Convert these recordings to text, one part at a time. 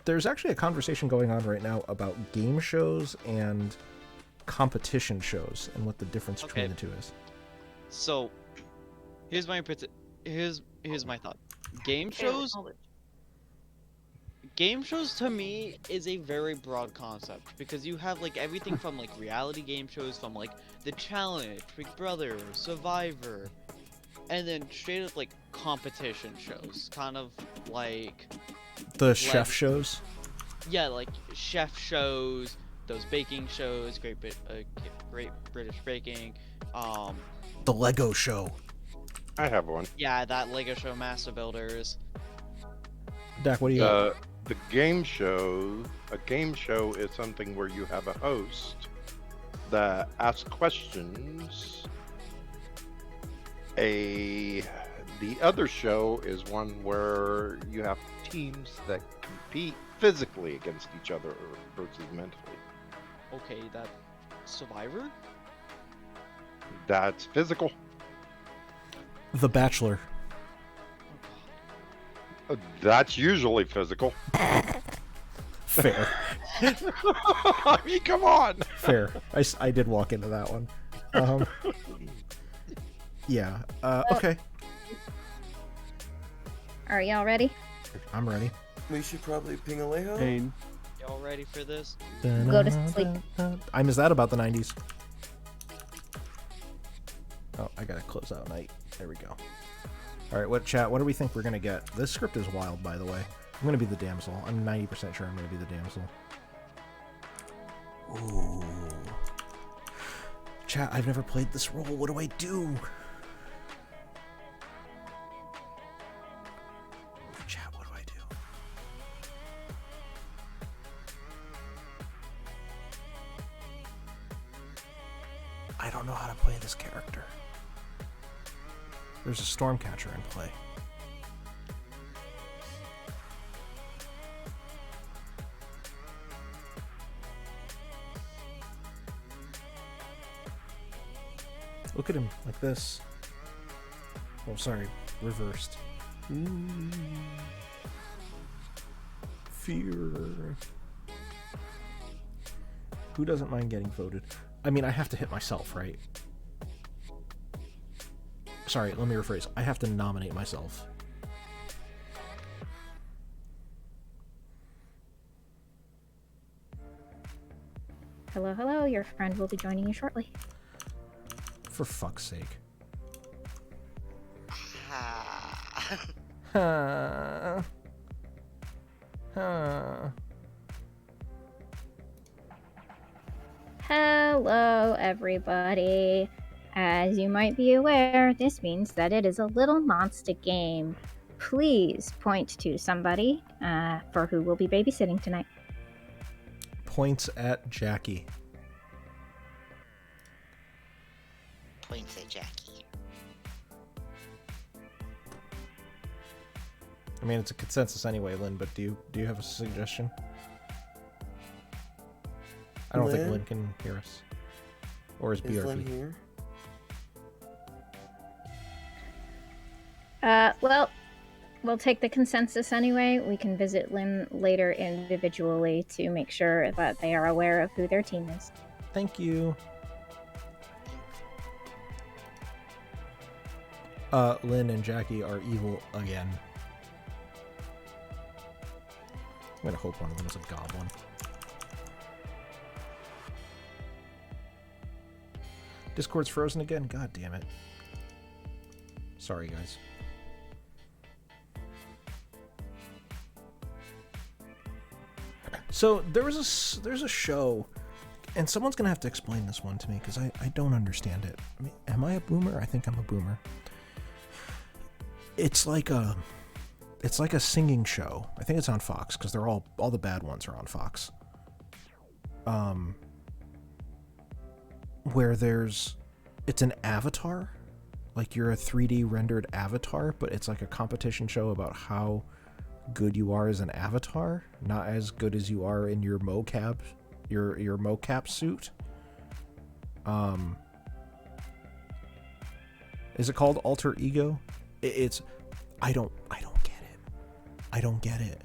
there's actually a conversation going on right now about game shows and competition shows and what the difference between the two is. So, here's my thought. Game shows to me is a very broad concept because you have like everything from like reality game shows from like The Challenge, Big Brother, Survivor, and then straight up like competition shows, kind of like the chef shows. Yeah, like chef shows, those baking shows, Great British Baking, the Lego Show. I have one. Yeah, that Lego Show, Master Builders. Dak, what do you got? The game show. A game show is something where you have a host that asks questions. The other show is one where you have teams that compete physically against each other versus mentally. Okay, that Survivor? That's physical. The Bachelor. That's usually physical. Fair. I mean, come on. Fair. I did walk into that one. Yeah. Okay. Are y'all ready? I'm ready. We should probably ping Alejo. Pain. Y'all ready for this? Go to sleep. Is that about the 90s? Oh, I gotta close out night. There we go. Alright, what do we think we're gonna get? This script is wild, by the way. I'm gonna be the damsel. I'm 90% sure I'm gonna be the damsel. Ooh. Chat, I've never played this role. What do I do? Chat, what do I do? I don't know how to play this character. There's a Stormcatcher in play. Look at him, like this. Oh, sorry, reversed. Fear. Who doesn't mind getting voted? I mean, I have to hit myself, right? Sorry, let me rephrase. I have to nominate myself. Hello, hello. Your friend will be joining you shortly. For fuck's sake. Hello, everybody. As you might be aware, this means that it is a little monster game. Please point to somebody for who will be babysitting tonight. Points at Jackie. Points at Jackie. I mean, it's a consensus anyway, Lynn, but do you have a suggestion? I don't think Lynn can hear us. Or is BRB? Lynn here? Well, we'll take the consensus anyway. We can visit Lynn later individually to make sure that they are aware of who their team is. Thank you. Lynn and Jackie are evil again. I'm gonna hope one of them is a goblin. Discord's frozen again? God damn it. Sorry, guys. So there's a show, and someone's gonna have to explain this one to me because I don't understand it. I mean, am I a boomer? I think I'm a boomer. It's like a singing show. I think it's on Fox because they're all the bad ones are on Fox. Where it's an avatar, like you're a 3D rendered avatar, but it's like a competition show about how good you are as an avatar, not as good as you are in your mocap, your mocap suit. Is it called Alter Ego? I don't get it. I don't get it.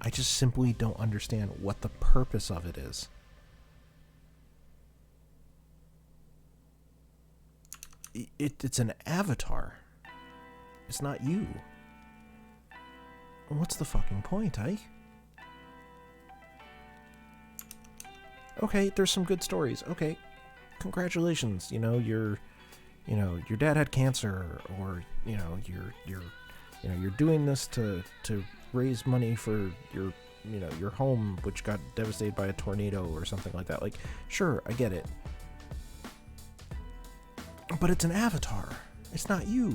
I just simply don't understand what the purpose of it is. It's an avatar. It's not you. What's the fucking point, eh? Okay, there's some good stories. Okay, congratulations. You know, your dad had cancer, or you're doing this to raise money for your home, which got devastated by a tornado or something like that. Like, sure, I get it. But it's an avatar. It's not you.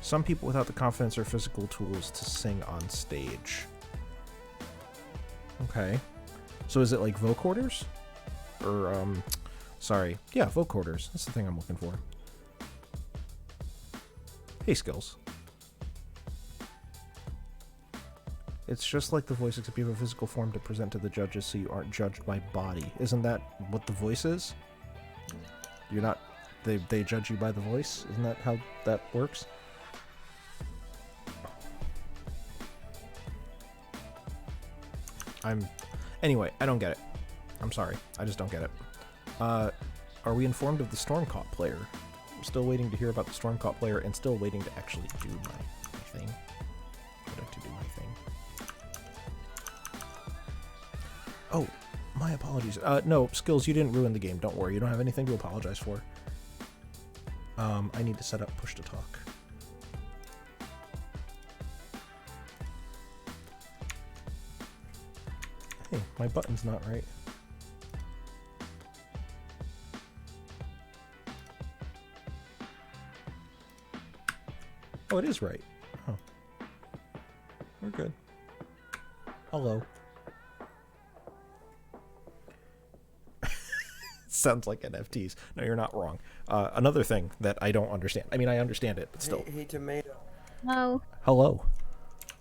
Some people without the confidence or physical tools to sing on stage. Okay. So is it like vocorders? Or, sorry. Yeah, vocorders. That's the thing I'm looking for. Hey, Skills. It's just like the voice, except you have a physical form to present to the judges so you aren't judged by body. Isn't that what the voice is? You're not... They judge you by the voice? Isn't that how that works? Anyway, I don't get it. I'm sorry. I just don't get it. Are we informed of the Stormcaught player? I'm still waiting to hear about the Stormcaught player and still waiting to actually do my thing. I'd like to do my thing. Oh, my apologies. No, Skills, you didn't ruin the game. Don't worry. You don't have anything to apologize for. I need to set up push to talk. Hey, my button's not right. Oh, it is right. Oh. We're good. Hello. Sounds like NFTs. No, you're not wrong. Another thing that I don't understand. I mean, I understand it, but still. Hey, Tomato. Hello. Hello.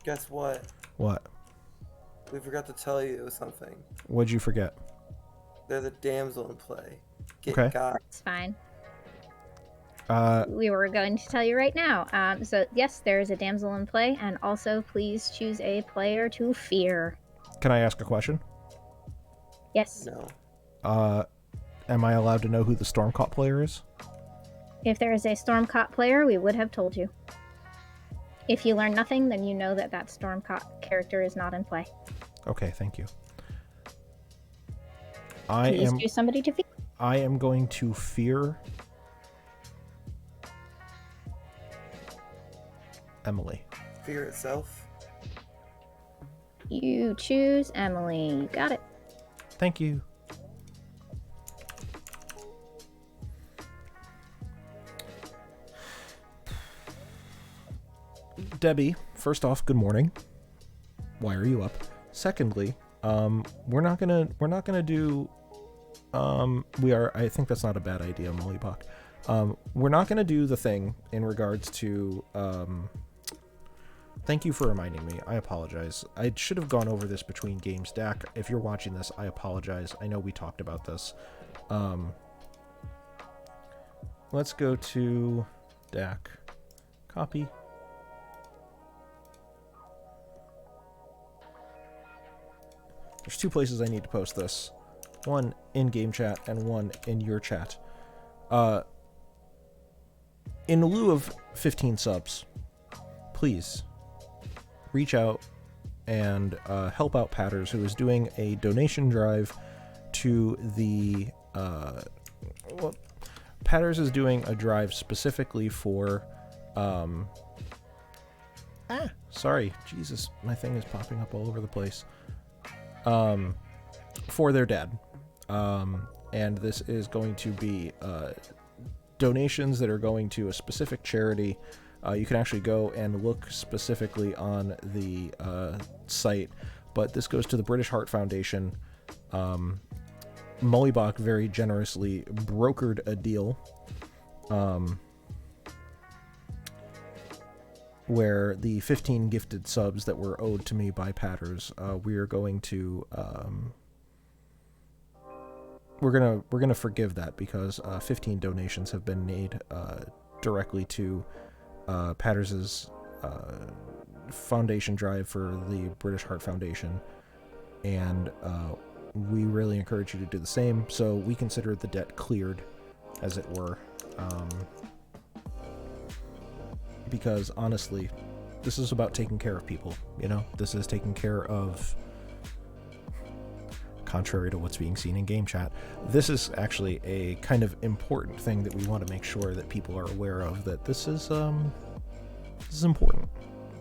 Guess what? What? We forgot to tell you something. What'd you forget? There's a damsel in play. Get Okay. got. It's fine. Uh, We were going to tell you right now. So yes, there is a damsel in play, and also please choose a player to fear. can I ask a question? Yes. No. Am I allowed to know who the Stormcaught player is? If there is a Stormcaught player, we would have told you. If you learn nothing, then you know that that Stormcaught character is not in play. Okay, thank you. Please choose somebody to fear. I am going to fear Emily. Fear itself. You choose Emily. You got it. Thank you. Debbie, first off, good morning. Why are you up? Secondly, we're not gonna do I think that's not a bad idea, Mollybach. We're not gonna do the thing in regards to thank you for reminding me. I apologize. I should have gone over this between games. Dak, if you're watching this, I apologize. I know we talked about this. Let's go to Dak. Copy. There's two places I need to post this. One in game chat and one in your chat. In lieu of 15 subs, please reach out and help out Patters, who is doing a donation drive to the Patters is doing a drive specifically for sorry, Jesus, my thing is popping up all over the place. For their dad. And this is going to be donations that are going to a specific charity. You can actually go and look specifically on the site, but this goes to the British Heart Foundation. Mollybach very generously brokered a deal where the 15 gifted subs that were owed to me by Patters, we are going to we're gonna forgive that, because 15 donations have been made directly to Patters's foundation drive for the British Heart Foundation, and we really encourage you to do the same. So we consider the debt cleared, as it were, because honestly, this is about taking care of people. You know, this is taking care of. Contrary to what's being seen in game chat, this is actually a kind of important thing that we want to make sure that people are aware of, that this is important.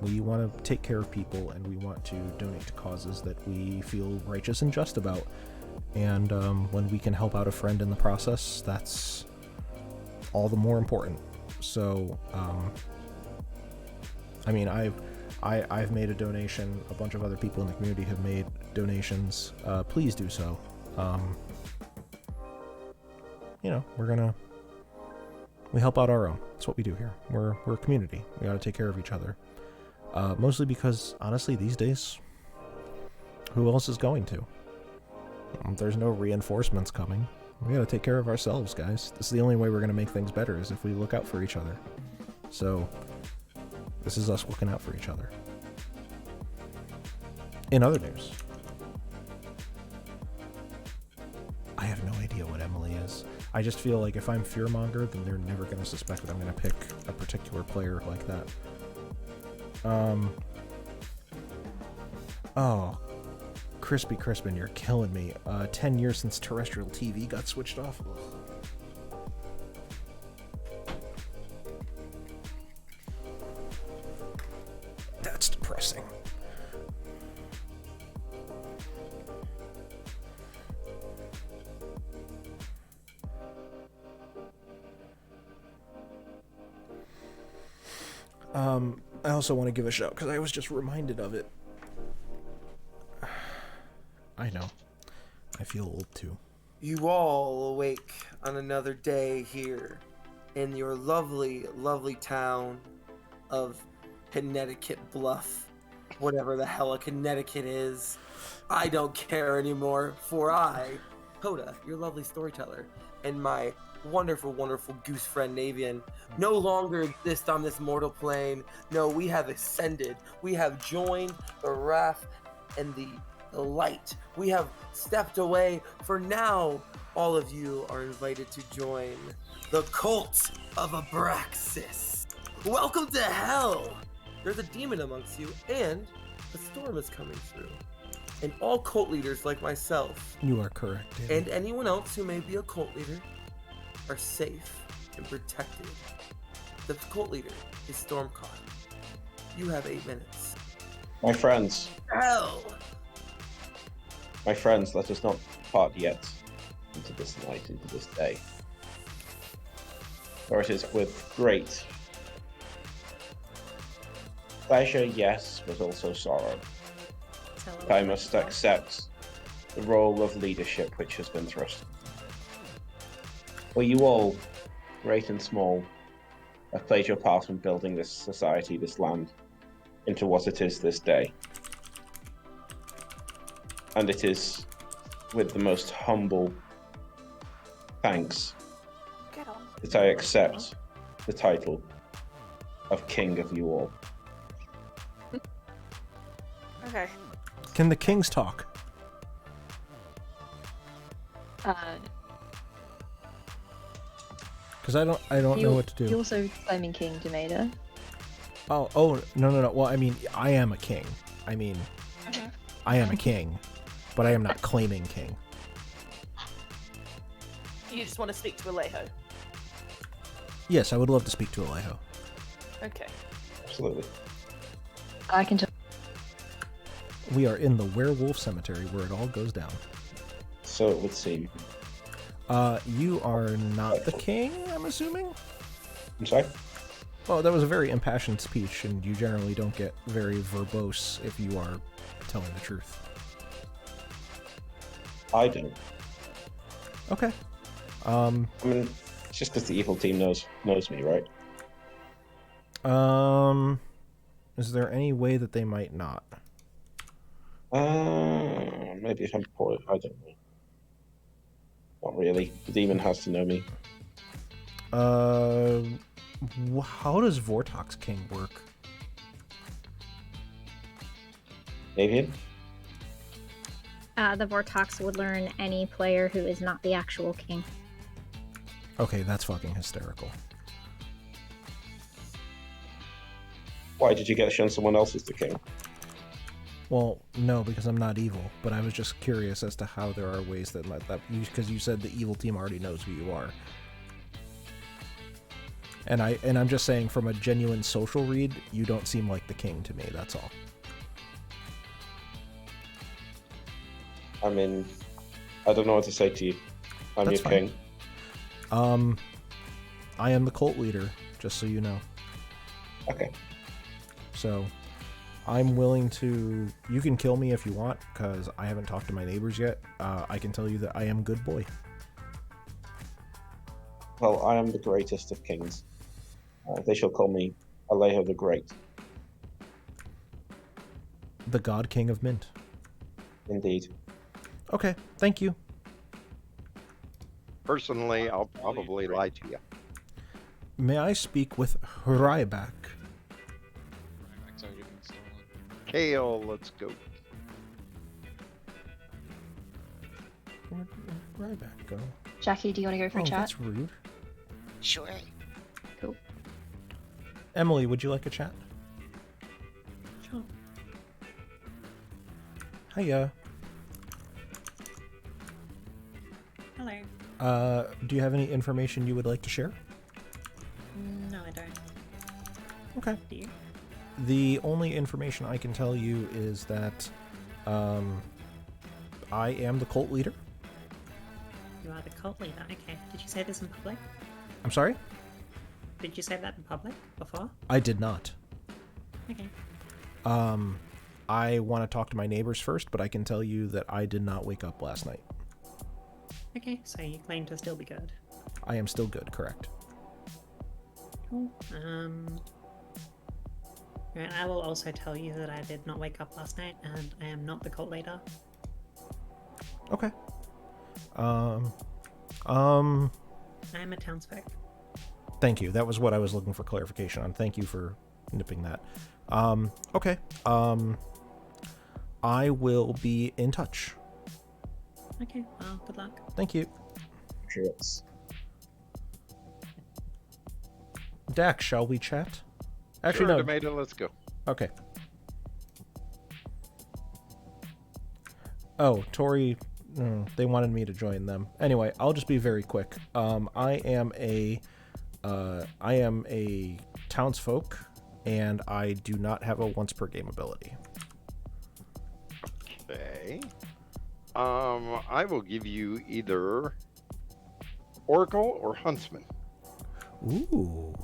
We want to take care of people, and we want to donate to causes that we feel righteous and just about. And when we can help out a friend in the process, that's all the more important. So, I mean, I've made a donation. A bunch of other people in the community have made donations. Please do so. You know, we help out our own. That's what we do here. We're a community. We gotta take care of each other. Mostly because, honestly, these days, who else is going to? There's no reinforcements coming. We gotta take care of ourselves, guys. This is the only way we're gonna make things better, is if we look out for each other. So, this is us looking out for each other. In other news, I have no idea what Emily is. I just feel like if I'm Fearmonger, then they're never going to suspect that I'm going to pick a particular player like that. Oh, Crispy Crispin, you're killing me. 10 years since terrestrial TV got switched off. That's depressing. I also want to give a shout, because I was just reminded of it. I know. I feel old too. You all awake on another day here in your lovely, lovely town of Connecticut Bluff. Whatever the hell a Connecticut is. I don't care anymore, for I, Kota, your lovely storyteller, and my wonderful, wonderful goose friend Navean, no longer exist on this mortal plane. No, we have ascended. We have joined the wrath and the light. We have stepped away. For now, all of you are invited to join the cult of Abraxas. Welcome to hell. There's a demon amongst you, and a storm is coming through. And all cult leaders like myself, You are correct, David. and anyone else who may be a cult leader, are safe and protected. The cult leader is Stormcaught. You have 8 minutes. My friends, Hell! let us not part yet into this night, into this day. For it is with great pleasure, yes, but also sorrow. I must accept the role of leadership which has been thrust. For you all, great and small, have played your part in building this society, this land, into what it is this day. And it is with the most humble thanks that I accept the title of King of you all. Okay. Can the kings talk? Because I don't know what to You're do. also claiming King Jamada. Oh, no. Well, I mean, I am a king. I mean, I am a king, but I am not claiming king. You just want to speak to Alejo. Yes, I would love to speak to Alejo. Okay. Absolutely. I can tell. We are in the werewolf cemetery where it all goes down. So it would seem. You are not the king, I'm assuming? I'm sorry? Well, that was a very impassioned speech, and you generally don't get very verbose if you are telling the truth. I don't. Okay. I mean, it's just because the evil team knows me, right? Is there any way that they might not? Maybe if I'm poor, I don't know. Not really. The demon has to know me. How does Vortox King work? Navean? The Vortox would learn any player who is not the actual king. Okay, that's fucking hysterical. Why did you get shown someone else as the king? Well, no, because I'm not evil, but I was just curious as to how there are ways that let that, because you said the evil team already knows who you are. And I'm just saying, from a genuine social read, you don't seem like the king to me, that's all. I mean, I don't know what to say to you. I'm That's your fine. king. I am the cult leader, just so you know. Okay. So, I'm willing to... You can kill me if you want, because I haven't talked to my neighbors yet. I can tell you that I am good boy. Well, I am the greatest of kings. They shall call me Alejo the Great. The God King of Mint. Indeed. Okay, thank you. Personally, I'll probably lie to you. May I speak with Ryback? Kale, let's go. Where'd Ryback go? Jackie, do you want to go for Oh, a chat? that's rude. Sure. Cool. Emily, would you like a chat? Sure. Hiya. Hello. Do you have any information you would like to share? No, I don't. Okay. Do you? The only information I can tell you is that I am the cult leader. You are the cult leader. Okay. Did you say this in public? I'm sorry? Did you say that in public before? I did not. Okay. I want to talk to my neighbors first, but I can tell you that I did not wake up last night. Okay, so you claim to still be good. I am still good, correct? Cool. Right, I will also tell you that I did not wake up last night, and I am not the cult leader. Okay. I am a townsfolk. Thank you. That was what I was looking for clarification on. Thank you for nipping that. Okay. I will be in touch. Okay, well, good luck. Thank you. Cheers. Dax, shall we chat? Actually, Sure, no. Tomato, let's go. Okay. Oh, Tori, they wanted me to join them. Anyway, I'll just be very quick. I am a townsfolk, and I do not have a once per game ability. Okay. I will give you either Oracle or Huntsman. Ooh.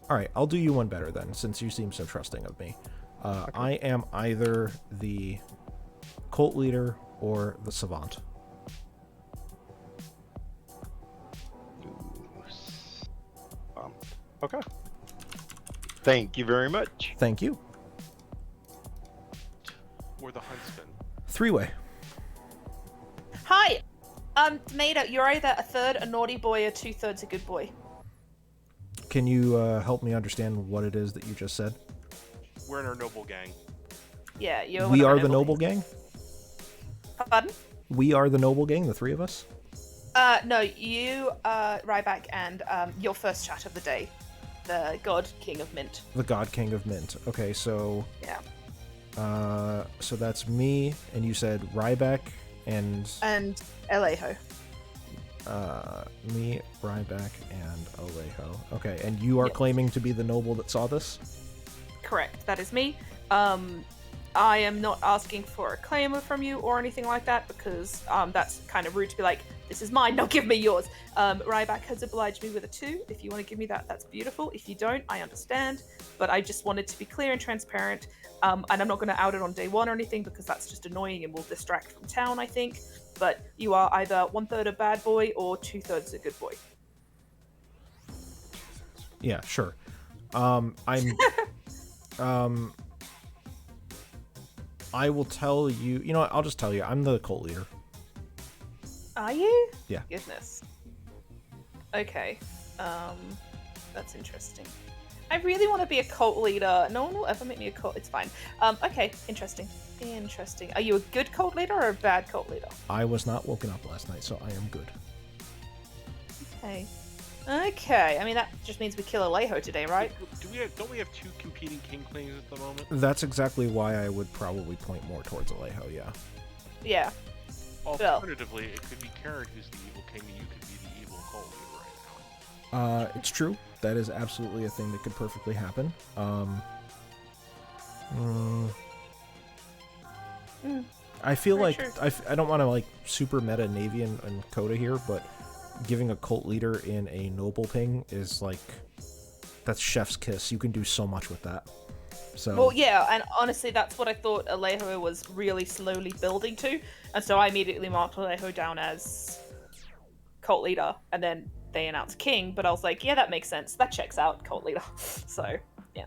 All right, I'll do you one better then, since you seem so trusting of me. I am either the cult leader or the savant. Okay. Thank you very much. Thank you. Or the huntsman. Three-way. Hi! Tomato, you're either a third a naughty boy or 2/3 a good boy. Can you help me understand what it is that you just said? We're in our noble gang. Yeah, you're We one are of the our noble gang? Pardon? We are the noble gang, the three of us? No, you, Ryback, and your first chat of the day. The God King of Mint. The God King of Mint. Okay, so... Yeah. So that's me, and you said Ryback, and... And Alejo. Me, Ryback, and Alejo. Okay, and you are Yep. claiming to be the noble that saw this? Correct, that is me. I am not asking for a claimer from you or anything like that because that's kind of rude to be like, this is mine, now give me yours. Ryback has obliged me with a 2. If you want to give me that, that's beautiful. If you don't, I understand. But I just wanted to be clear and transparent. And I'm not going to out it on day 1 or anything because that's just annoying and will distract from town, I think. But you are either 1/3 a bad boy or 2/3 a good boy. Yeah, sure. I will tell you... You know what, I'll just tell you. I'm the cult leader. Are you? Yeah. Goodness. Okay. That's interesting. I really want to be a cult leader. No one will ever make me a cult. It's fine. Okay, interesting. Interesting. Are you a good cult leader or a bad cult leader? I was not woken up last night, so I am good. Okay. Okay. I mean, that just means we kill Alejo today, right? Don't we have two competing king claims at the moment? That's exactly why I would probably point more towards Alejo, yeah. Yeah. Alternatively, it could be Karen who's the evil king, and you could be the evil cult leader right now. It's true. That is absolutely a thing that could perfectly happen. I feel Very like true. I don't want to like super meta Navean and Kota here, but giving a cult leader in a noble ping is like that's chef's kiss. You can do so much with that. So Well, yeah, and honestly, that's what I thought Alejo was really slowly building to, and so I immediately marked Alejo down as cult leader, and then they announced king, but I was like, yeah, that makes sense. That checks out, cult leader. So, yeah.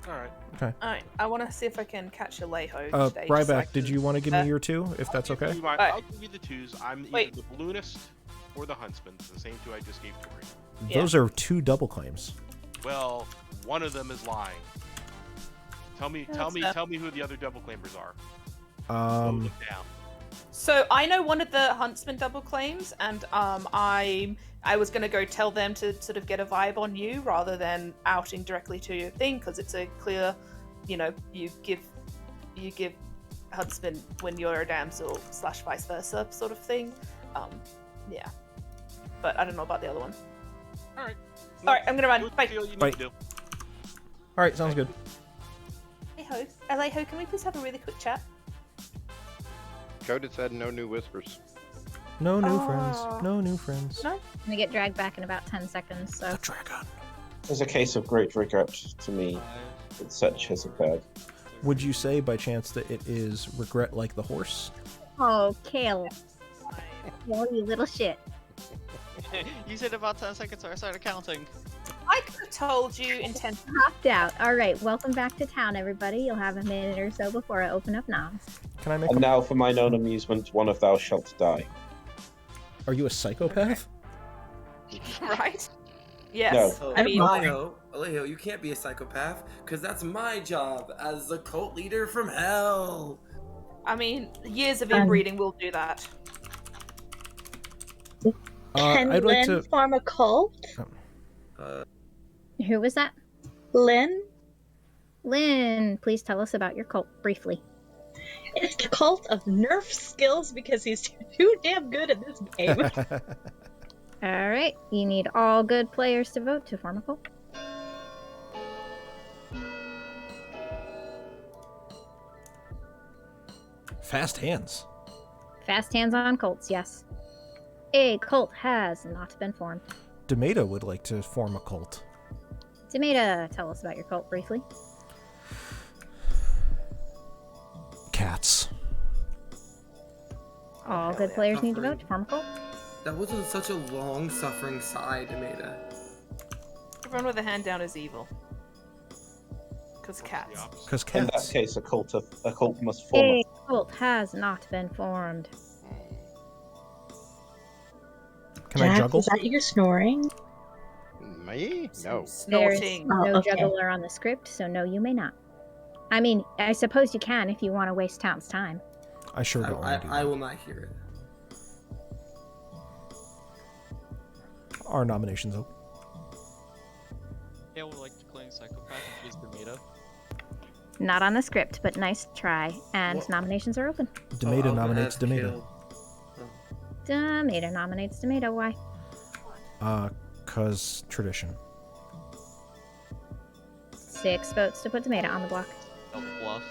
Alright. Okay. Alright, I want to see if I can catch Alejo today. Ryback, just so I did can- you want to give me your two, if that's okay? I'll give you the twos. I'm either Wait. the balloonist or the huntsman. It's the same two I just gave Tori. Those are two double claims. Well, one of them is lying. Tell me who the other double claimers are. Look down. So I know one of the huntsman double claims, and I was gonna go tell them to sort of get a vibe on you rather than outing directly to your thing, because it's a clear, you give huntsman when you're a damsel / vice versa sort of thing. Yeah, but I don't know about the other one. All right. All right, I'm gonna run. Do what Bye. you feel you need Bye. to do. All right, sounds good. Alejo, can we please have a really quick chat? Kota said no new whispers. No new friends. No new friends. No. We get dragged back in about 10 seconds, so. Dragon. It's a case of great regret to me that such has occurred. Would you say by chance that it is regret like the horse? Oh, Kale. Oh, you little shit. You said about 10 seconds, so I started counting. I could have told you in 10. Hopped out. All right, welcome back to town, everybody. You'll have a minute or so before I open up noms. Can I make And now, for mine own amusement, one of thou shalt die. Are you a psychopath? Right? Yes. No. I mean, Alejo, you can't be a psychopath, because that's my job as the cult leader from hell. Years of inbreeding will do that. Can I'd like Lynn to. form a cult? Who was that? Lynn? Lynn, please tell us about your cult briefly. It's the cult of nerf skills because he's too damn good at this game. All right, you need all good players to vote to form a cult. Fast hands. Fast hands on cults, yes. A cult has not been formed. Demeta would like to form a cult. Demeta, tell us about your cult briefly. Cats. All good players need to vote to form a cult. That wasn't such a long-suffering sigh, Demeta. Everyone with a hand down is evil. Because cats. Because In that cats. case, a cult must form. A cult has not been formed. Can I juggle? Is that you snoring? Me? No. There's Snorting. no Oh, okay. juggler on the script, so no, you may not. I mean, I suppose you can if you want to waste town's time. I sure don't want to do that. I will not hear it. Our nominations open. Yeah, would like to claim psychopath and choose Demeta. Not on the script, but nice try. And What? nominations are open. Demeta I'll nominates ask Demeta. Caleb. Demeta nominates Demeta. Why? Cause tradition. 6 votes to put Demeta on the block. Double bluff.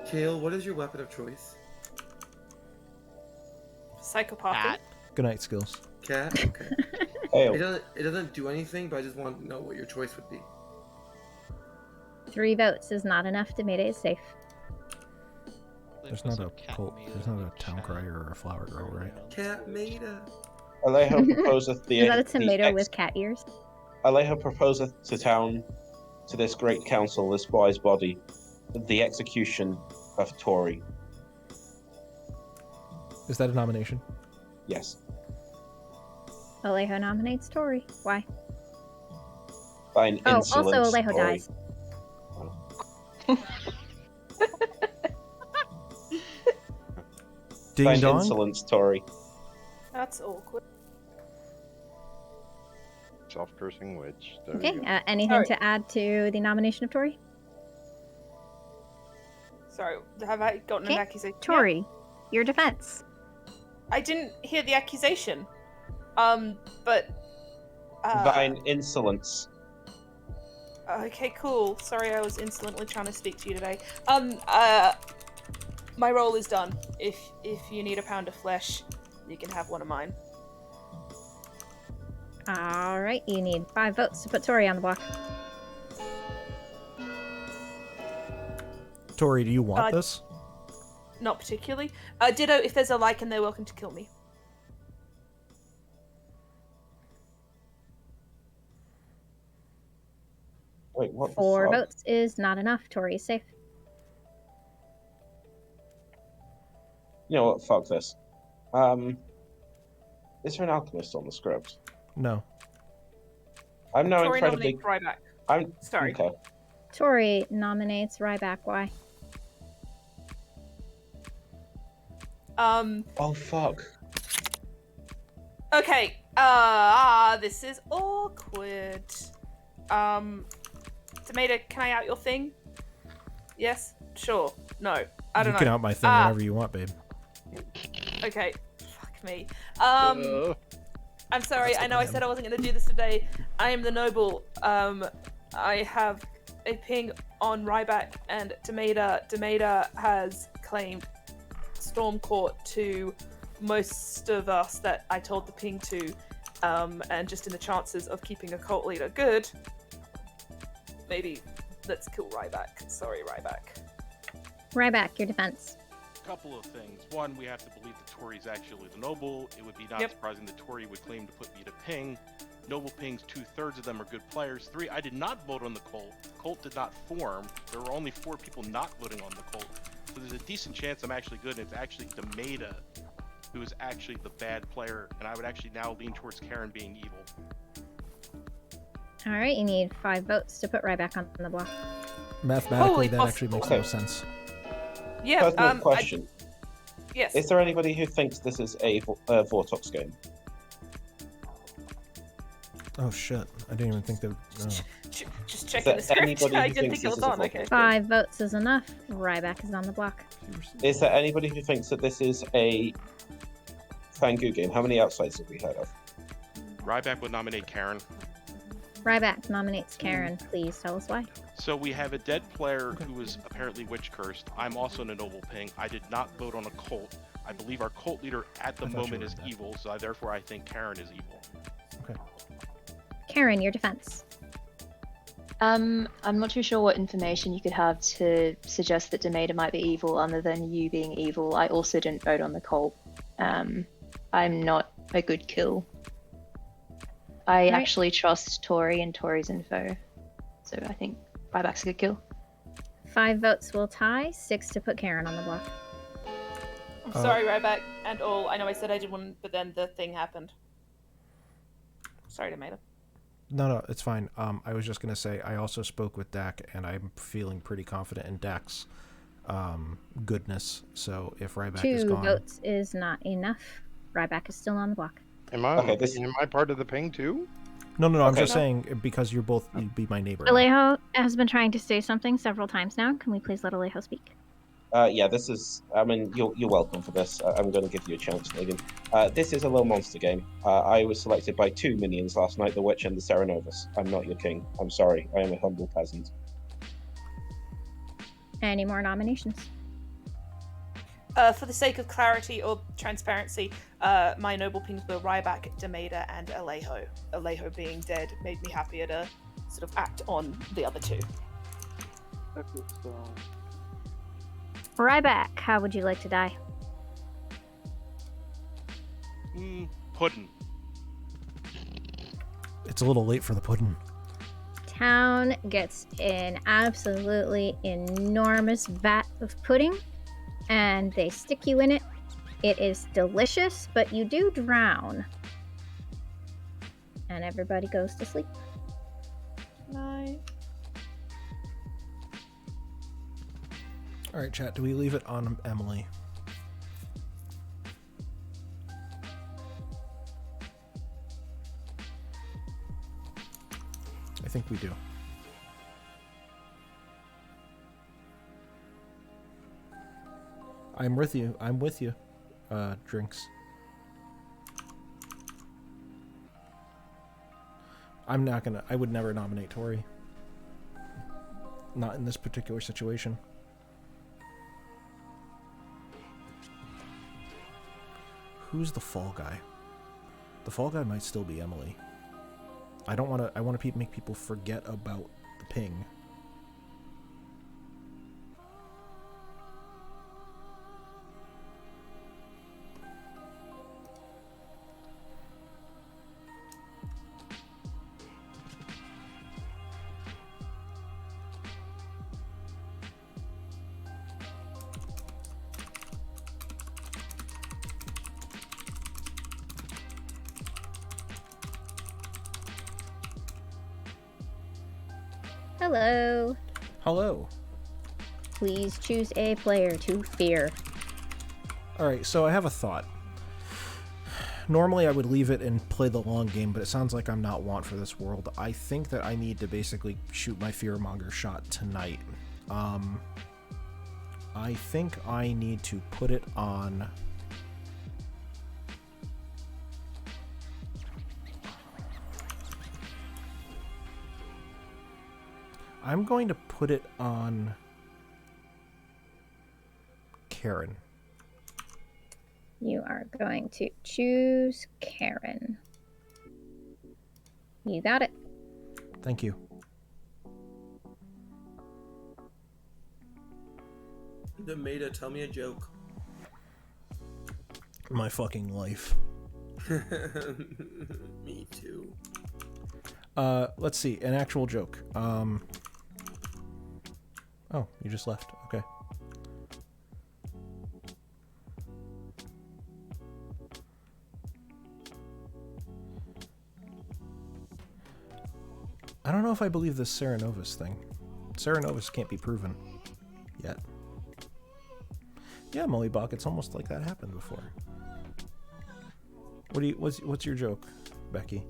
Kale, what is your weapon of choice? Psychopath. Cat. Good night, skills. Cat? Okay. Hail. It doesn't do anything, but I just want to know what your choice would be. 3 votes is not enough. Demeta is safe. There's not a cult. There's not a town crier or a flower girl, right? Cat Maida. Alejo proposeth the. Is that a the tomato ex- with cat ears? Alejo proposeth to town, to this great council, this wise body, the execution of Tori. Is that a nomination? Yes. Alejo nominates Tori. Why? Fine, Oh, also insolence, Alejo Tori. dies. Ding Fine, dong. insolence, Tori. That's awkward. Self-cursing witch. There Okay, you go. anything Sorry. to add to the nomination of Tori? Sorry, have I gotten an Okay, accusation? yet? Tori, your defense. I didn't hear the accusation. But. Fine, insolence. Okay, cool. Sorry, I was insolently trying to speak to you today. My roll is done. If you need a pound of flesh, you can have one of mine. All right, you need 5 votes to put Tori on the block. Tori, do you want this? Not particularly. Ditto, if there's a lichen, they're welcome to kill me. Wait, what? 4 votes is not enough. Tori is safe. You know what? Fuck this. Is there an alchemist on the script? No. I'm now Tori incredibly. nominates Ryback. I'm Sorry. Okay. Tori nominates Ryback. Why? Oh fuck. Okay. This is awkward. Tomato, can I out your thing? Yes? Sure. No. I don't know. You can out my thing whenever you want, babe. Okay. Fuck me. I'm sorry. I know I said I wasn't going to do this today. I am the noble. I have a ping on Ryback and Tomato. Tomato has claimed Storm Court to most of us that I told the ping to. And just in the chances of keeping a cult leader good, maybe let's kill Ryback. Sorry, Ryback. Ryback, your defense. Couple of things. One, we have to believe that Tori's actually the noble. It would be not surprising that Tori would claim to put me to ping. Noble pings, 2/3 of them are good players. 3, I did not vote on the cult. Cult did not form. There were only 4 people not voting on the cult. So there's a decent chance I'm actually good, and it's actually Demeta who is actually the bad player, and I would actually now lean towards Karen being evil. All right, you need 5 votes to put Ryback on the block. Mathematically, Holy that actually makes no sense. Yeah. Personal question. Yes. Is there anybody who thinks this is a Vortox game? Oh shit! I didn't even think that. No. Just checking the script. I didn't think it was on. Okay. 5 votes is enough. Ryback is on the block. Is there anybody who thinks that this is a Fangu game? How many outsides have we heard of? Ryback would nominate Karen. Ryback nominates Karen. Please tell us why. So we have a dead player who was apparently witch cursed. I'm also in a noble ping. I did not vote on a cult. I believe our cult leader at the moment is evil, so therefore I think Karen is evil. Okay. Karen, your defense. I'm not too sure what information you could have to suggest that Demeta might be evil other than you being evil. I also didn't vote on the cult. I'm not a good kill. I actually trust Tori and Tori's info. So I think Ryback's a good kill. 5 votes will tie, 6 to put Karen on the block. I'm sorry, Ryback and all. I know I said I did one, but then the thing happened. Sorry, Tomato. No, it's fine. I was just gonna say I also spoke with Dak, and I'm feeling pretty confident in Dak's goodness. So if Ryback is 2 gone, votes is not enough. Ryback is still on the block. Am I part of the ping too? No. I'm just saying because you'd be my neighbor. Alejo has been trying to say something several times now. Can we please let Alejo speak? Yeah, this is. I mean, you're welcome for this. I'm going to give you a chance, Navean. This is a low monster game. I was selected by 2 minions last night, the Witch and the Serenovus. I'm not your king. I'm sorry. I am a humble peasant. Any more nominations? For the sake of clarity or transparency, my noble pings were Ryback, Demeta, and Alejo. Alejo being dead made me happier to sort of act on the other 2. Ryback, how would you like to die? Puddin'. It's a little late for the pudding. Town gets an absolutely enormous vat of pudding, and they stick you in it. It is delicious, but you do drown. And everybody goes to sleep. Night. All right, chat. Do we leave it on Emily? I think we do. I'm with you. I'm with you. Drinks. I'm not gonna. I would never nominate Tori. Not in this particular situation. Who's the fall guy? The fall guy might still be Emily. I don't want to. I want to make people forget about the ping. Hello. Hello. Please choose a player to fear. Alright, so I have a thought. Normally I would leave it and play the long game, but it sounds like I'm not want for this world. I think that I need to basically shoot my Fearmonger shot tonight. I think I need to put it on... I'm going to put it on Karen. You are going to choose Karen. You got it. Thank you. Demeda, tell me a joke. My fucking life. Me too. Let's see. An actual joke. Oh, you just left. Okay. I don't know if I believe this Sarah Novus thing. Sarah Novus can't be proven yet. Yeah, Mollybach, it's almost like that happened before. What's your joke, Becky?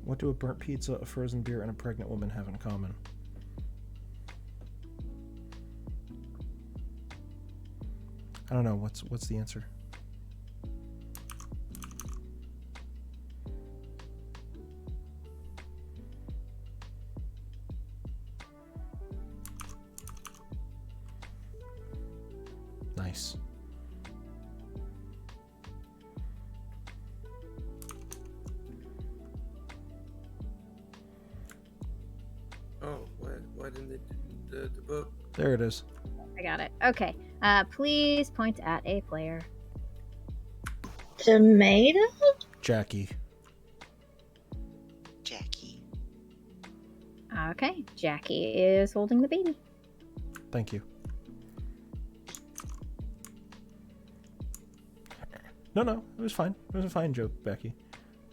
What do a burnt pizza, a frozen beer, and a pregnant woman have in common? I don't know. What's the answer? Nice. Oh, what in the book? There it is. I got it. Okay. Please point at a player. Tomato? Jackie. Jackie. Okay. Jackie is holding the baby. Thank you. No, it was fine. It was a fine joke, Becky.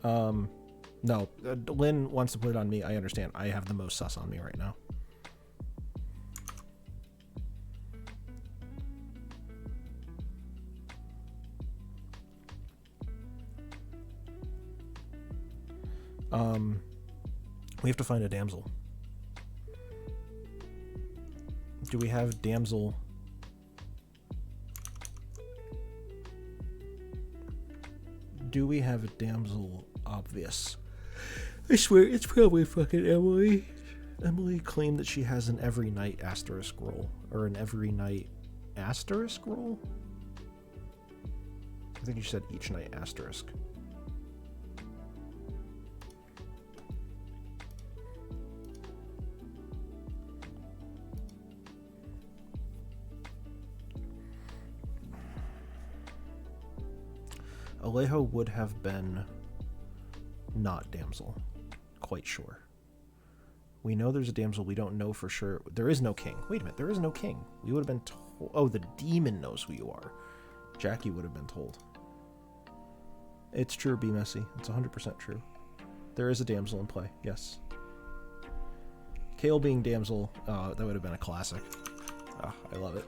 No, Lynn wants to put it on me. I understand. I have the most sus on me right now. We have to find a damsel. Do we have damsel? Do we have a damsel obvious? I swear it's probably fucking Emily. Emily claimed that she has an every night asterisk roll. Or an every night asterisk roll? I think you said each night asterisk. Alejo would have been not damsel. Quite sure. We know there's a damsel. We don't know for sure. There is no king. Wait a minute. There is no king. We would have been told. Oh, the demon knows who you are. Jackie would have been told. It's true, Be Messy. It's 100% true. There is a damsel in play. Yes. Kale being damsel. That would have been a classic. I love it.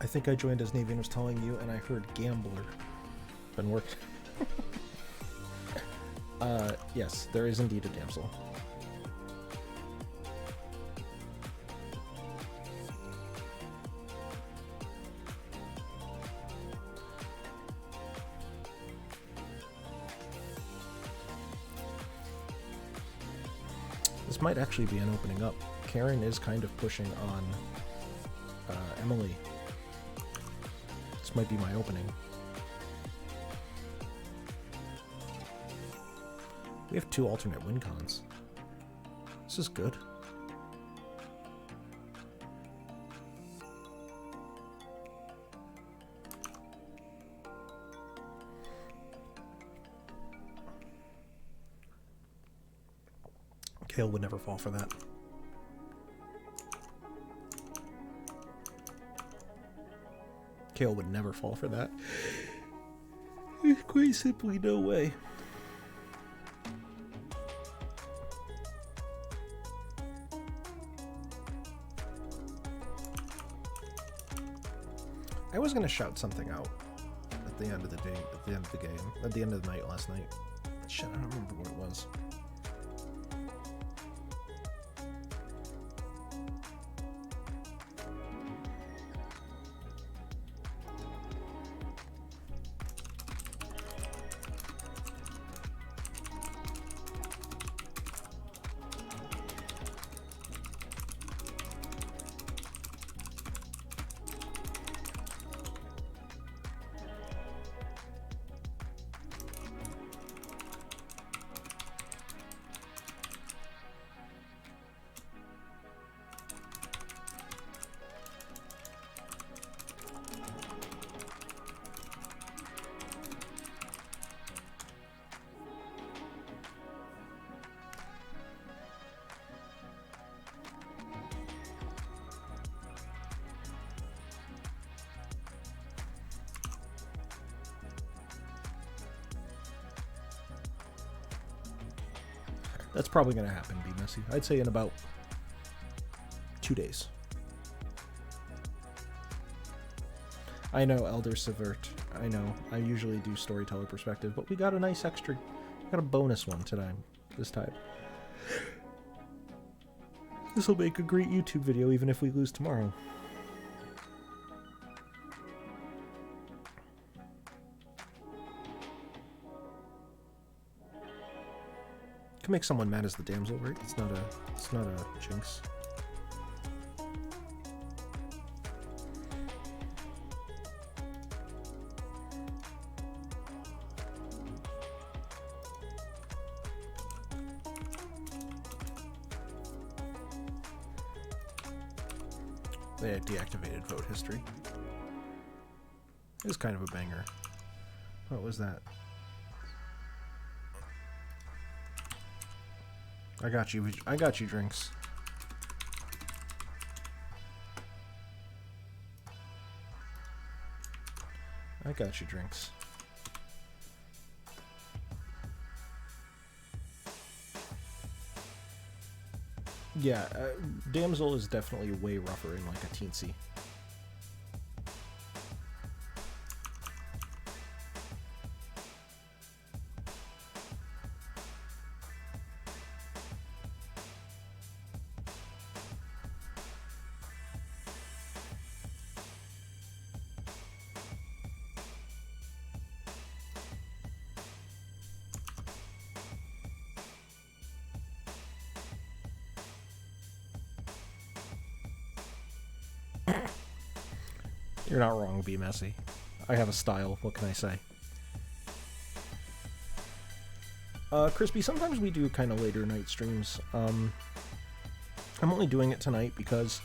I think I joined as Navean was telling you, and I heard gambler. Been working. Yes, there is indeed a damsel. This might actually be an opening up. Karen is kind of pushing on Emily. This might be my opening. We have 2 alternate win cons. This is good. Kale would never fall for that. Kale would never fall for that. There's quite simply no way. I was gonna shout something out at the end of the day, at the end of the game, at the end of the night last night. Shit, I don't remember what it was. That's probably going to happen, Be Messy. I'd say in about 2 days. I know, Elder Severt. I know. I usually do storyteller perspective, but we got a nice extra... We got a bonus one today. This time. This will make a great YouTube video even if we lose tomorrow. Can make someone mad as the damsel, right? It's not a jinx. They deactivated vote history. It was kind of a banger. What was that? I got you, drinks. I got you, drinks. Yeah, Damsel is definitely way rougher in like a teensy. You're not wrong, Be Messy. I have a style, what can I say? Crispy, sometimes we do kind of later night streams. I'm only doing it tonight because...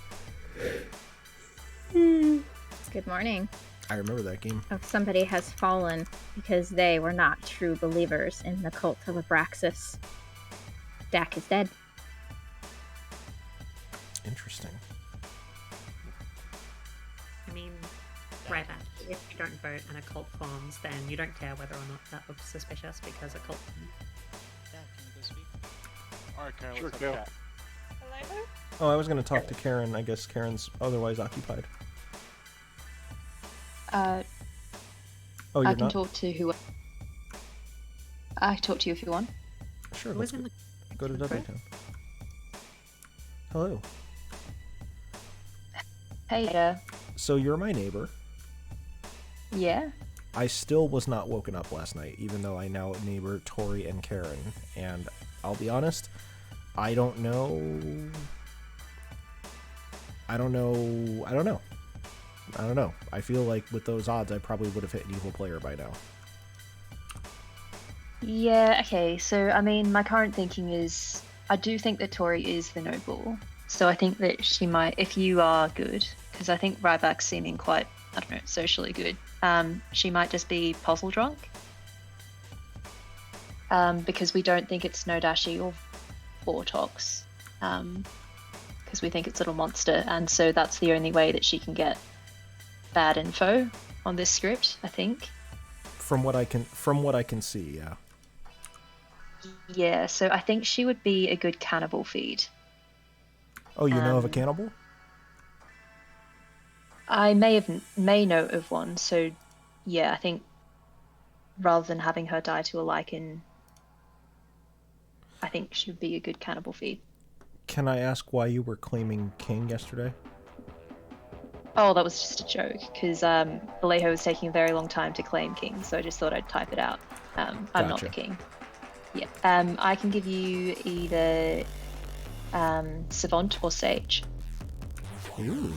Good morning. I remember that game. Oh, somebody has fallen because they were not true believers in the cult of Abraxas. Dak is dead. Interesting. I mean, right back. If you don't vote and a cult forms, then you don't care whether or not that looks suspicious because a cult. Dad, can we go speak? Alright, Karen, Sure, let's go. have a chat. Hello? Oh, I was going to talk to Karen. I guess Karen's otherwise occupied. Oh, you're I can not? talk to who. I can talk to you if you want. Sure, Who let's is in go to the W Town. Hello. Hey, So you're my neighbor. yeah. I still was not woken up last night, even though I now neighbor Tori and Karen. And I'll be honest, I don't know. I don't know. I feel like with those odds, I probably would have hit an evil player by now. Yeah, okay, so I mean, my current thinking is I do think that Tori is the noble. So I think that she might, if you are good, because I think Ryback's seeming quite, I don't know, socially good, she might just be puzzle drunk. Because we don't think it's Nodashi or Vortox. Because we think it's Little Monster, and so that's the only way that she can get bad info on this script, I think. From what I can see, yeah. Yeah, so I think she would be a good cannibal feed. Oh, you know of a cannibal? I may know of one, so yeah, I think rather than having her die to a lichen, I think she would be a good cannibal feed. Can I ask why you were claiming King yesterday? Oh, that was just a joke, because Vallejo was taking a very long time to claim King, so I just thought I'd type it out. I'm not the Gotcha. King. Yeah. I can give you either Savant or Sage. Ooh.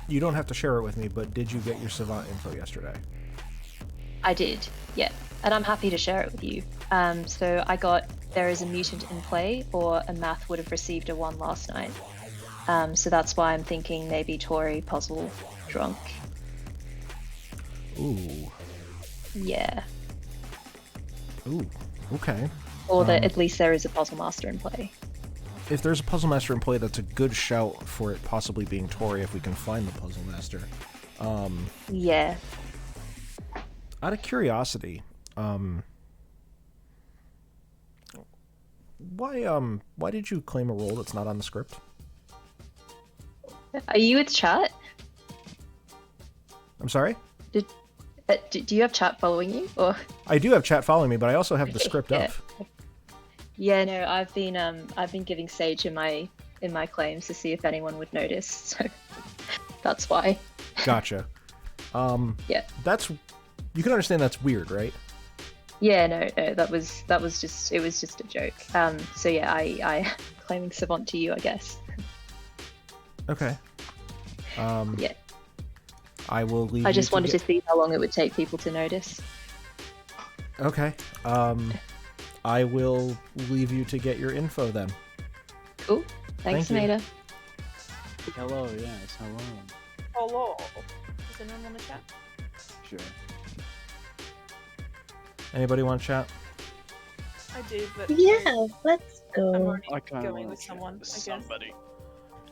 You don't have to share it with me, but did you get your Savant info yesterday? I did, yeah. And I'm happy to share it with you. So I got there is a mutant in play, or a math would have received a 1 last night. So that's why I'm thinking maybe Tori, puzzle, drunk. Ooh. Yeah. Ooh. Okay. Or that at least there is a puzzle master in play. If there's a puzzle master in play, that's a good shout for it possibly being Tori if we can find the puzzle master. Yeah. Out of curiosity, Why did you claim a role that's not on the script? Are you with chat? I'm sorry? Do you have chat following you, or? I do have chat following me, but I also have the script Yeah. up. Yeah, no, I've been giving Sage in my claims to see if anyone would notice, so that's why. Gotcha. Yeah. You can understand that's weird, right? Yeah, no, that was just a joke. So yeah, I claiming Savant to you, I guess. Okay. Yeah. I will leave. I just wanted to see how long it would take people to notice. Okay. I will leave you to get your info then. Cool. Thanks, Thank you. Maida. Hello, yes, hello. Hello. Does anyone want to chat? Sure. Anybody want to chat? I do, but Yeah, let's I'm go. already I kinda going wanna with chat someone. with I guess. somebody.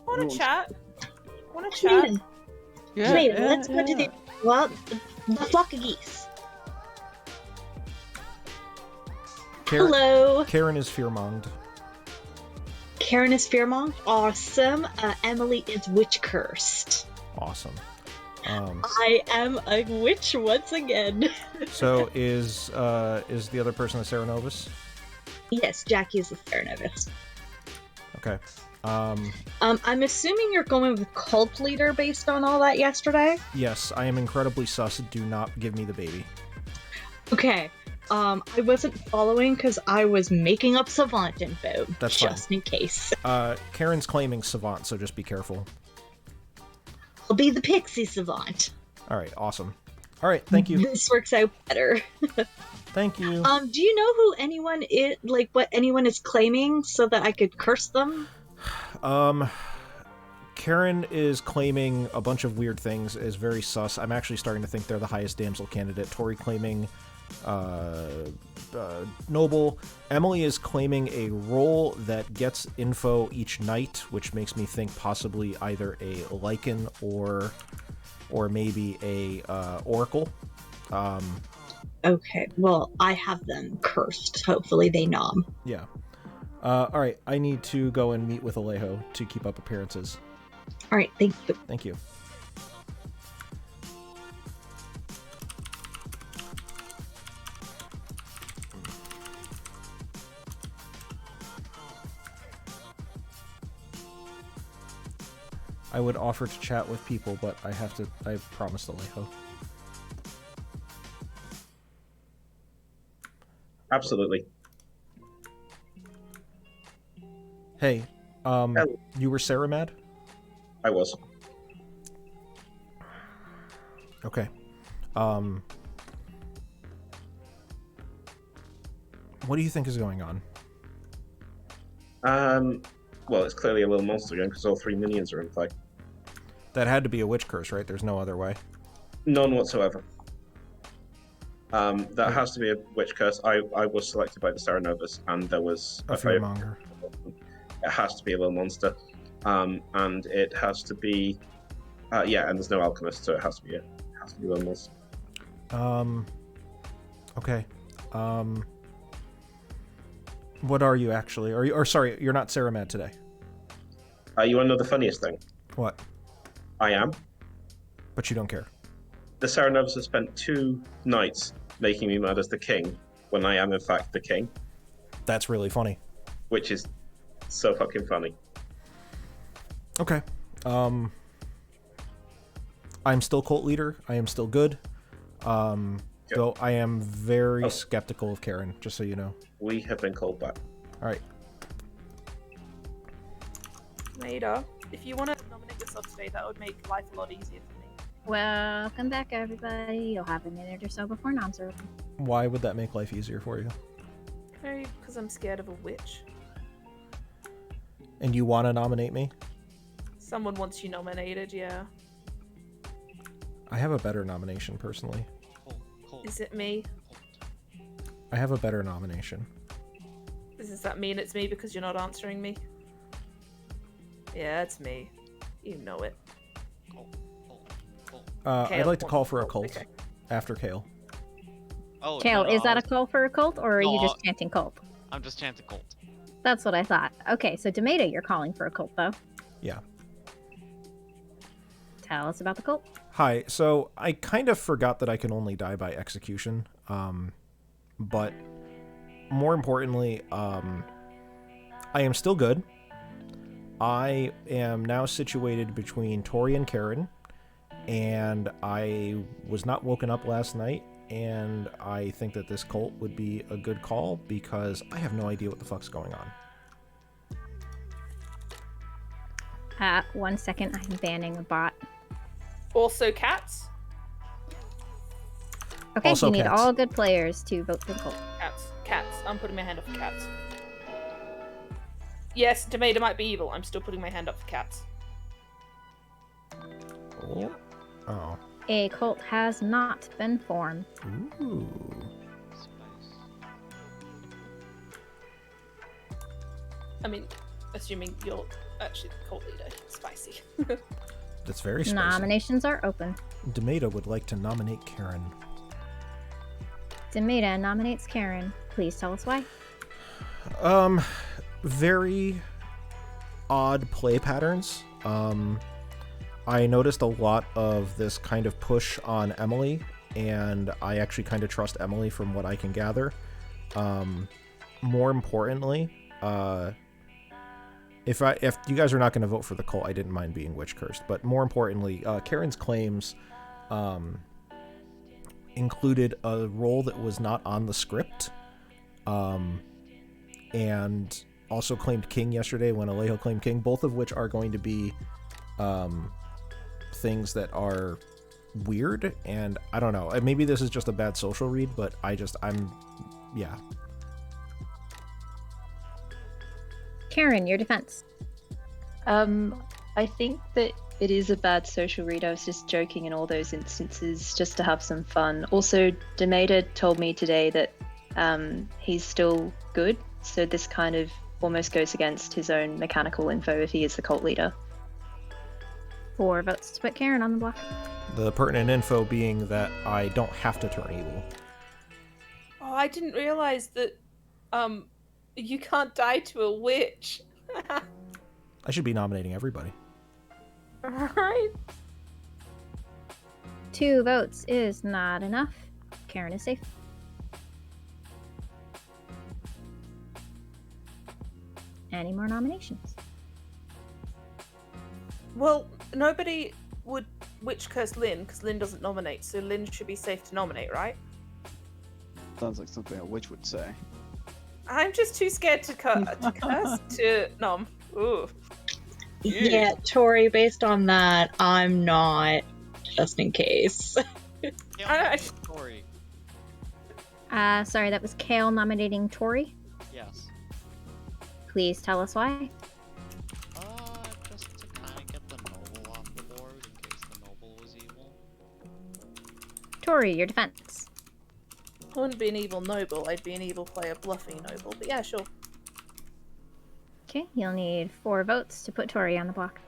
Want to chat? Want to chat? Maiden, Maiden, let's go to the flock of geese. Hello. Karen is fearmonged. Karen is Fearmonger. Awesome. Emily is witch cursed. Awesome. I am a witch once again. So is the other person a Serenovus? Yes, Jackie is the Fearnovis. Okay. I'm assuming you're going with cult leader based on all that yesterday. Yes, I am incredibly sus. Do not give me the baby. Okay. I wasn't following because I was making up savant info. That's fine. Just in case. Karen's claiming savant, so just be careful. I'll be the pixie savant. All right, awesome. All right, thank you. This works out better. Thank you. Do you know who anyone is, like what anyone is claiming so that I could curse them? Karen is claiming a bunch of weird things, is very sus. I'm actually starting to think they're the highest damsel candidate. Tori claiming noble. Emily is claiming a role that gets info each night, which makes me think possibly either a lichen or maybe a oracle. Okay, well, I have them cursed. Hopefully they nom. Yeah. All right, I need to go and meet with Alejo to keep up appearances. All right, thank you. Thank you. I would offer to chat with people, but I've promised Alejo. Absolutely. Hey, you were Saramad? I was. Okay. What do you think is going on? Well, it's clearly a little monster game because all 3 minions are in play. That had to be a witch curse, right? There's no other way. None whatsoever. That has to be a witch curse. I was selected by the Serenovus, and there was A fearmonger. It has to be a little monster, and it has to be, yeah. And there's no alchemist, so it has to be a little monster. Okay. What are you actually? Sorry, you're not Saramad today. You want to know the funniest thing? What? I am. But you don't care. The Serenovus has spent 2 nights making me mad as the king, when I am in fact the king. That's really funny. Which is so fucking funny. Okay. I'm still cult leader. I am still good. Though I am very skeptical of Karen, just so you know. We have been called back. Alright. Maida, if you want to nominate yourself today, that would make life a lot easier for me. Welcome back, everybody. You'll have a minute or so before noms are open. Why would that make life easier for you? Maybe because I'm scared of a witch. And you want to nominate me? Someone wants you nominated, yeah. I have a better nomination, personally. Is it me? I have a better nomination. Does that mean it's me because you're not answering me? Yeah, it's me. You know it. I'd Kale like to call wants for a cult, cult okay. after Kale. Oh, Kale, no, is that I a call for a cult, or are No, you just chanting cult? I'm just chanting cult. That's what I thought. Okay, so Demeta, you're calling for a cult, though. Yeah. Tell us about the cult. Hi. So I kind of forgot that I can only die by execution. But more importantly, I am still good. I am now situated between Tori and Karen, and I was not woken up last night, and I think that this cult would be a good call because I have no idea what the fuck's going on. 1 second, I'm banning a bot. Also cats. Okay, Also you need cats. all good players to vote for the cult. Cats. I'm putting my hand up for cats. Yes, Tomato might be evil. I'm still putting my hand up for cats. Oh. A cult has not been formed. Ooh. I mean, assuming you're actually the cult leader. Spicy. That's very spicy. Nominations are open. Demeta would like to nominate Karen. Demeta nominates Karen. Please tell us why. Very odd play patterns. I noticed a lot of this kind of push on Emily, and I actually kind of trust Emily from what I can gather. More importantly, if you guys are not going to vote for the cult, I didn't mind being witch cursed. But more importantly, Karen's claims included a role that was not on the script, and also claimed king yesterday when Alejo claimed king, both of which are going to be things that are weird, and I don't know. Maybe this is just a bad social read, but yeah. Karen, your defense. I think that it is a bad social read. I was just joking in all those instances just to have some fun. Also, Demeta told me today that he's still good, so this kind of almost goes against his own mechanical info if he is the cult leader. 4 votes to put Karen on the block. The pertinent info being that I don't have to turn evil. Oh, I didn't realize that you can't die to a witch. I should be nominating everybody. Alright. 2 votes is not enough. Karen is safe. Any more nominations? Well, nobody would witch curse Lynn because Lynn doesn't nominate, so Lynn should be safe to nominate, right? Sounds like something a witch would say. I'm just too scared to curse to nom. Ooh. Yeah, Tori, based on that, I'm not, just in case. Tori. Sorry, that was Kale nominating Tori. Yes. Please tell us why. Just to kind of get the noble off the board in case the noble was evil. Tori, your defense. I wouldn't be an evil noble, I'd be an evil player bluffing noble, but yeah, sure. Okay, you'll need 4 votes to put Tori on the block.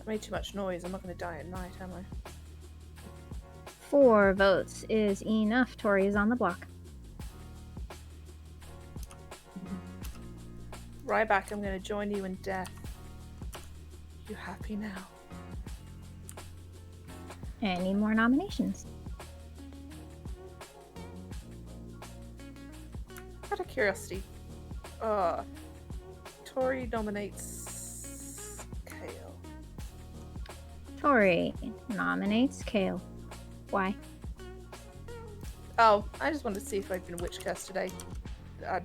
I made too much noise, I'm not going to die at night, am I? 4 votes is enough. Tori is on the block. Ryback, I'm going to join you in death. You happy now? Any more nominations? Out of curiosity, Tori nominates Kale. Tori nominates Kale. Why? Oh, I just wanted to see if I'd been witch cursed today.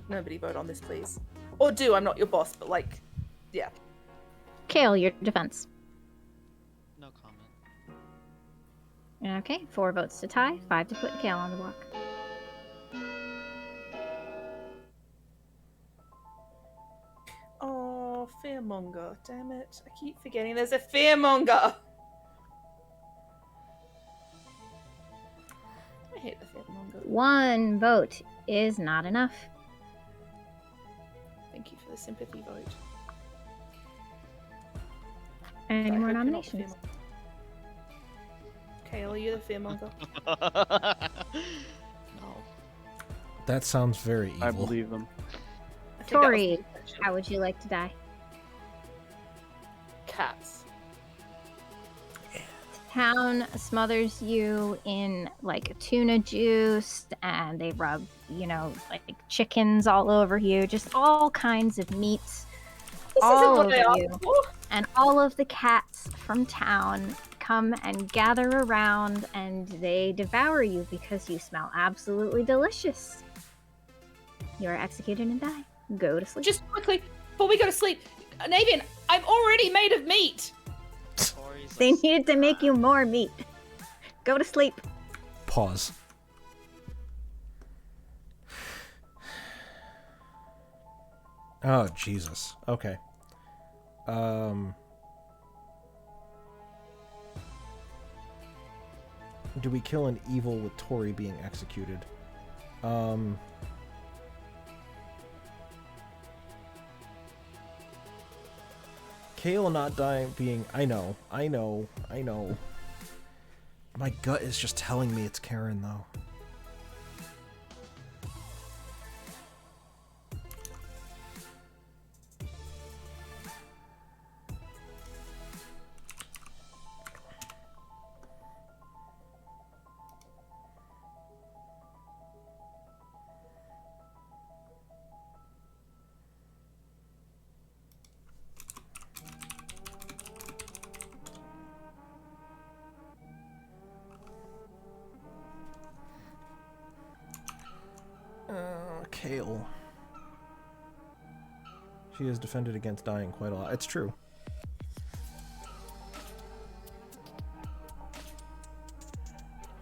Nobody vote on this, please. Or do, I'm not your boss, but like, yeah. Kale, your defense. No comment. Okay, 4 votes to tie, 5 to put Kale on the block. Oh, Fearmonger, damn it. I keep forgetting there's a Fearmonger! I hate the Fearmonger. 1 vote is not enough. Thank you for the sympathy vote. Any I more hope you're not the nominations? Kale, are you the fearmonger? No. That sounds very evil. I believe them. I think that was Tori, the intention. how would you like to die? Cats. Town smothers you in like tuna juice, and they rub, like chickens all over you, just all kinds of meats This all isn't what I over you. asked for. And all of the cats from town come and gather around, and they devour you because you smell absolutely delicious. You are executed and die. Go to sleep. Just quickly, before we go to sleep, Navean, I'm already made of meat. Tori's They a needed to make you more meat. Go to sleep. Pause. Oh, Jesus. Okay. Do we kill an evil with Tori being executed? Kale not dying being... I know. My gut is just telling me it's Karen, though. Kale. She has defended against dying quite a lot. It's true.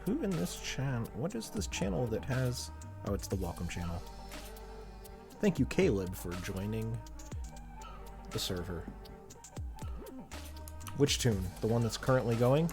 Who in this channel? What is this channel that has... Oh, it's the welcome channel. Thank you, Caleb, for joining the server. Which tune? The one that's currently going?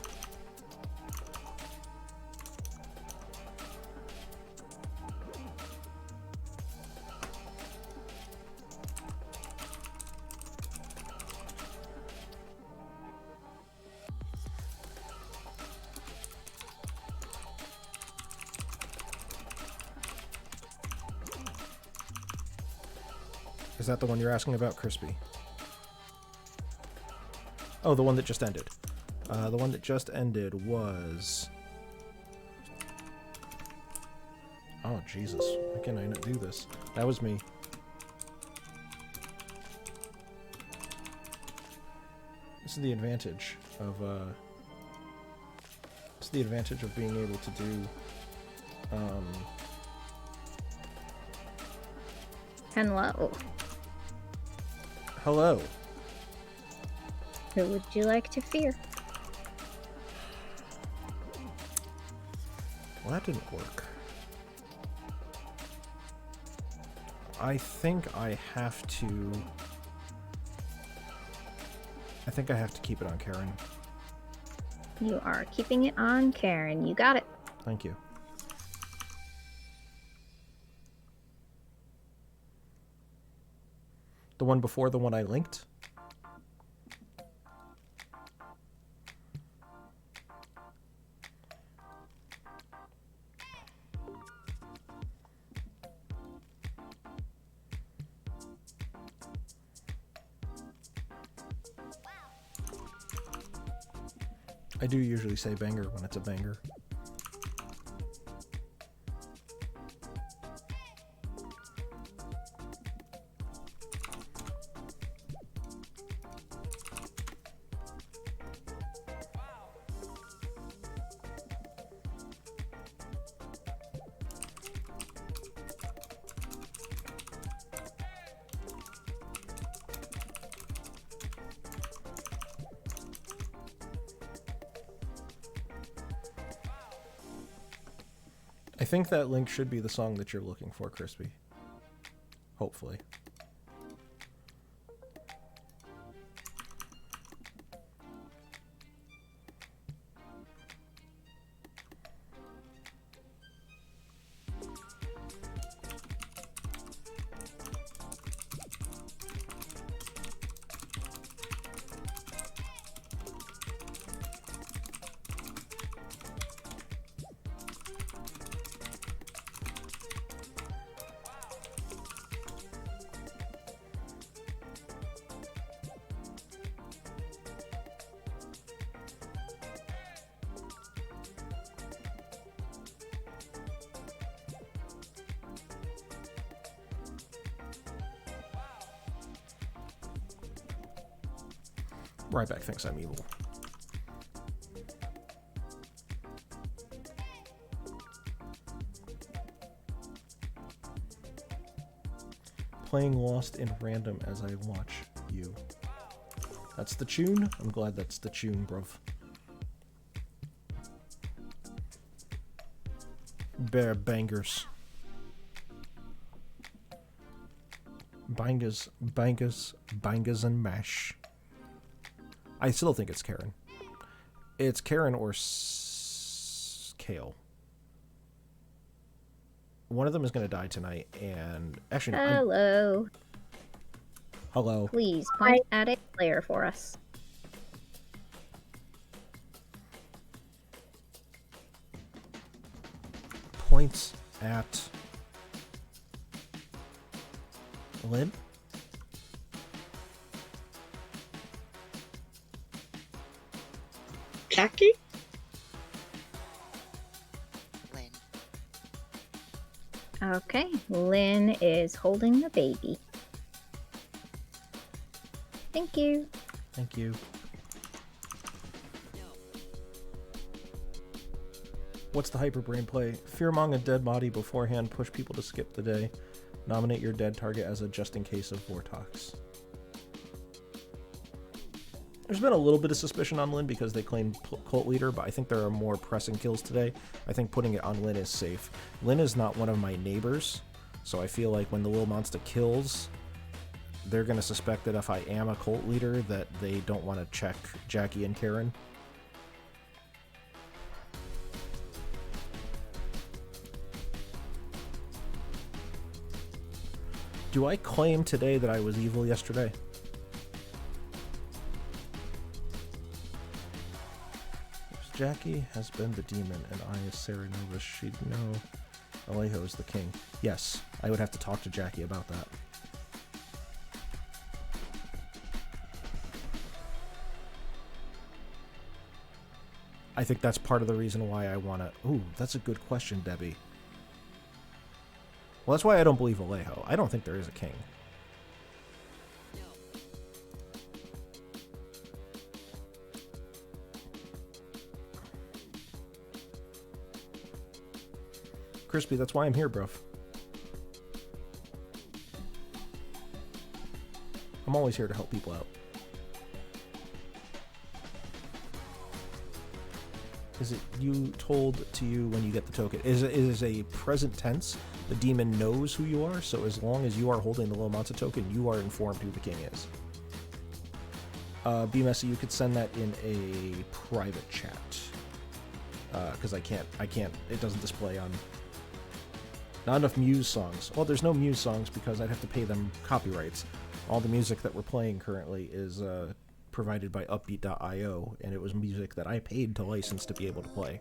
Is that the one you're asking about, Crispy? Oh, the one that just ended. The one that just ended was... Oh, Jesus. Why can I not do this? That was me. This is the advantage of, This is the advantage of being able to do, Hello. Hello. Who would you like to fear? Well, that didn't work. I think I have to... I think I have to keep it on Karen. You are keeping it on Karen. You got it. Thank you. The one before the one I linked? I do usually say banger when it's a banger. I think that link should be the song that you're looking for, Crispy. Hopefully. Ryback thinks I'm evil. Playing Lost in random as I watch you. That's the tune? I'm glad that's the tune, bruv. Bear bangers. Bangas and mash. I still think it's Karen. It's Karen or Kale. One of them is going to die tonight, and actually, Hello. Hello. Please point at a player for us. Points at Lynn. Jackie? Okay, Lynn is holding the baby. Thank you. Thank you. What's the hyperbrain play? Fearmonger dead body beforehand, push people to skip the day. Nominate your dead target as a just in case of Vortox. There's been a little bit of suspicion on Lynn because they claimed cult leader, but I think there are more pressing kills today. I think putting it on Lynn is safe. Lynn is not one of my neighbors, so I feel like when the little monster kills, they're going to suspect that if I am a cult leader, that they don't want to check Jackie and Karen. Do I claim today that I was evil yesterday? Jackie has been the demon, and I is Sarah Nova. She'd know Alejo is the king. Yes, I would have to talk to Jackie about that. I think that's part of the reason why I want to... Ooh, that's a good question, Debbie. Well, that's why I don't believe Alejo. I don't think there is a king. Crispy, that's why I'm here, bruv. I'm always here to help people out. Is it you told to you when you get the token? It is a present tense. The demon knows who you are, so as long as you are holding the little monster token, you are informed who the king is. Be Messy, you could send that in a private chat. Because I can't, it doesn't display on... Not enough Muse songs. Well, there's no Muse songs because I'd have to pay them copyrights. All the music that we're playing currently is provided by Upbeat.io, and it was music that I paid to license to be able to play.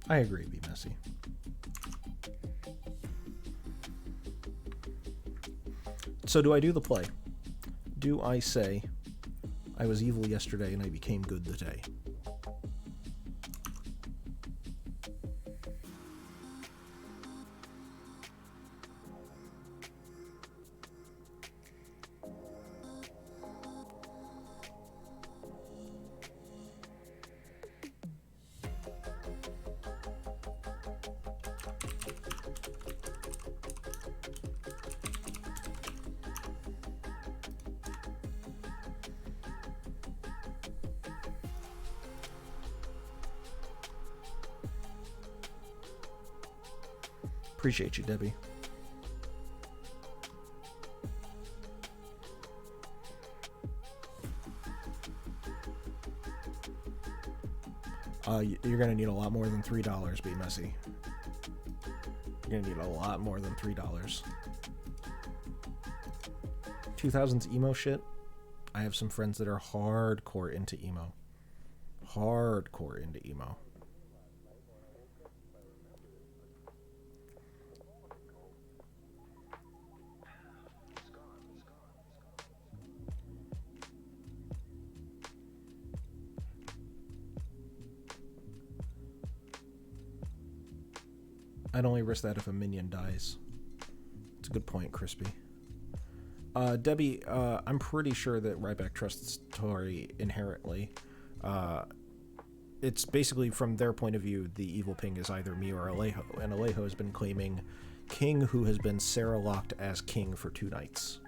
I agree, Be Messy. So do I do the play? Do I say, I was evil yesterday and I became good today? Appreciate you, Debbie. You're gonna need a lot more than $3, Be Messy. You're gonna need a lot more than $3. 2000s emo shit, I have some friends that are hardcore into emo. Hardcore into emo. I'd only risk that if a minion dies. It's a good point, Crispy. Debbie, I'm pretty sure that Ryback trusts Tori inherently. It's basically, from their point of view, the evil ping is either me or Alejo, and Alejo has been claiming King, who has been Sarah locked as king for 2 nights.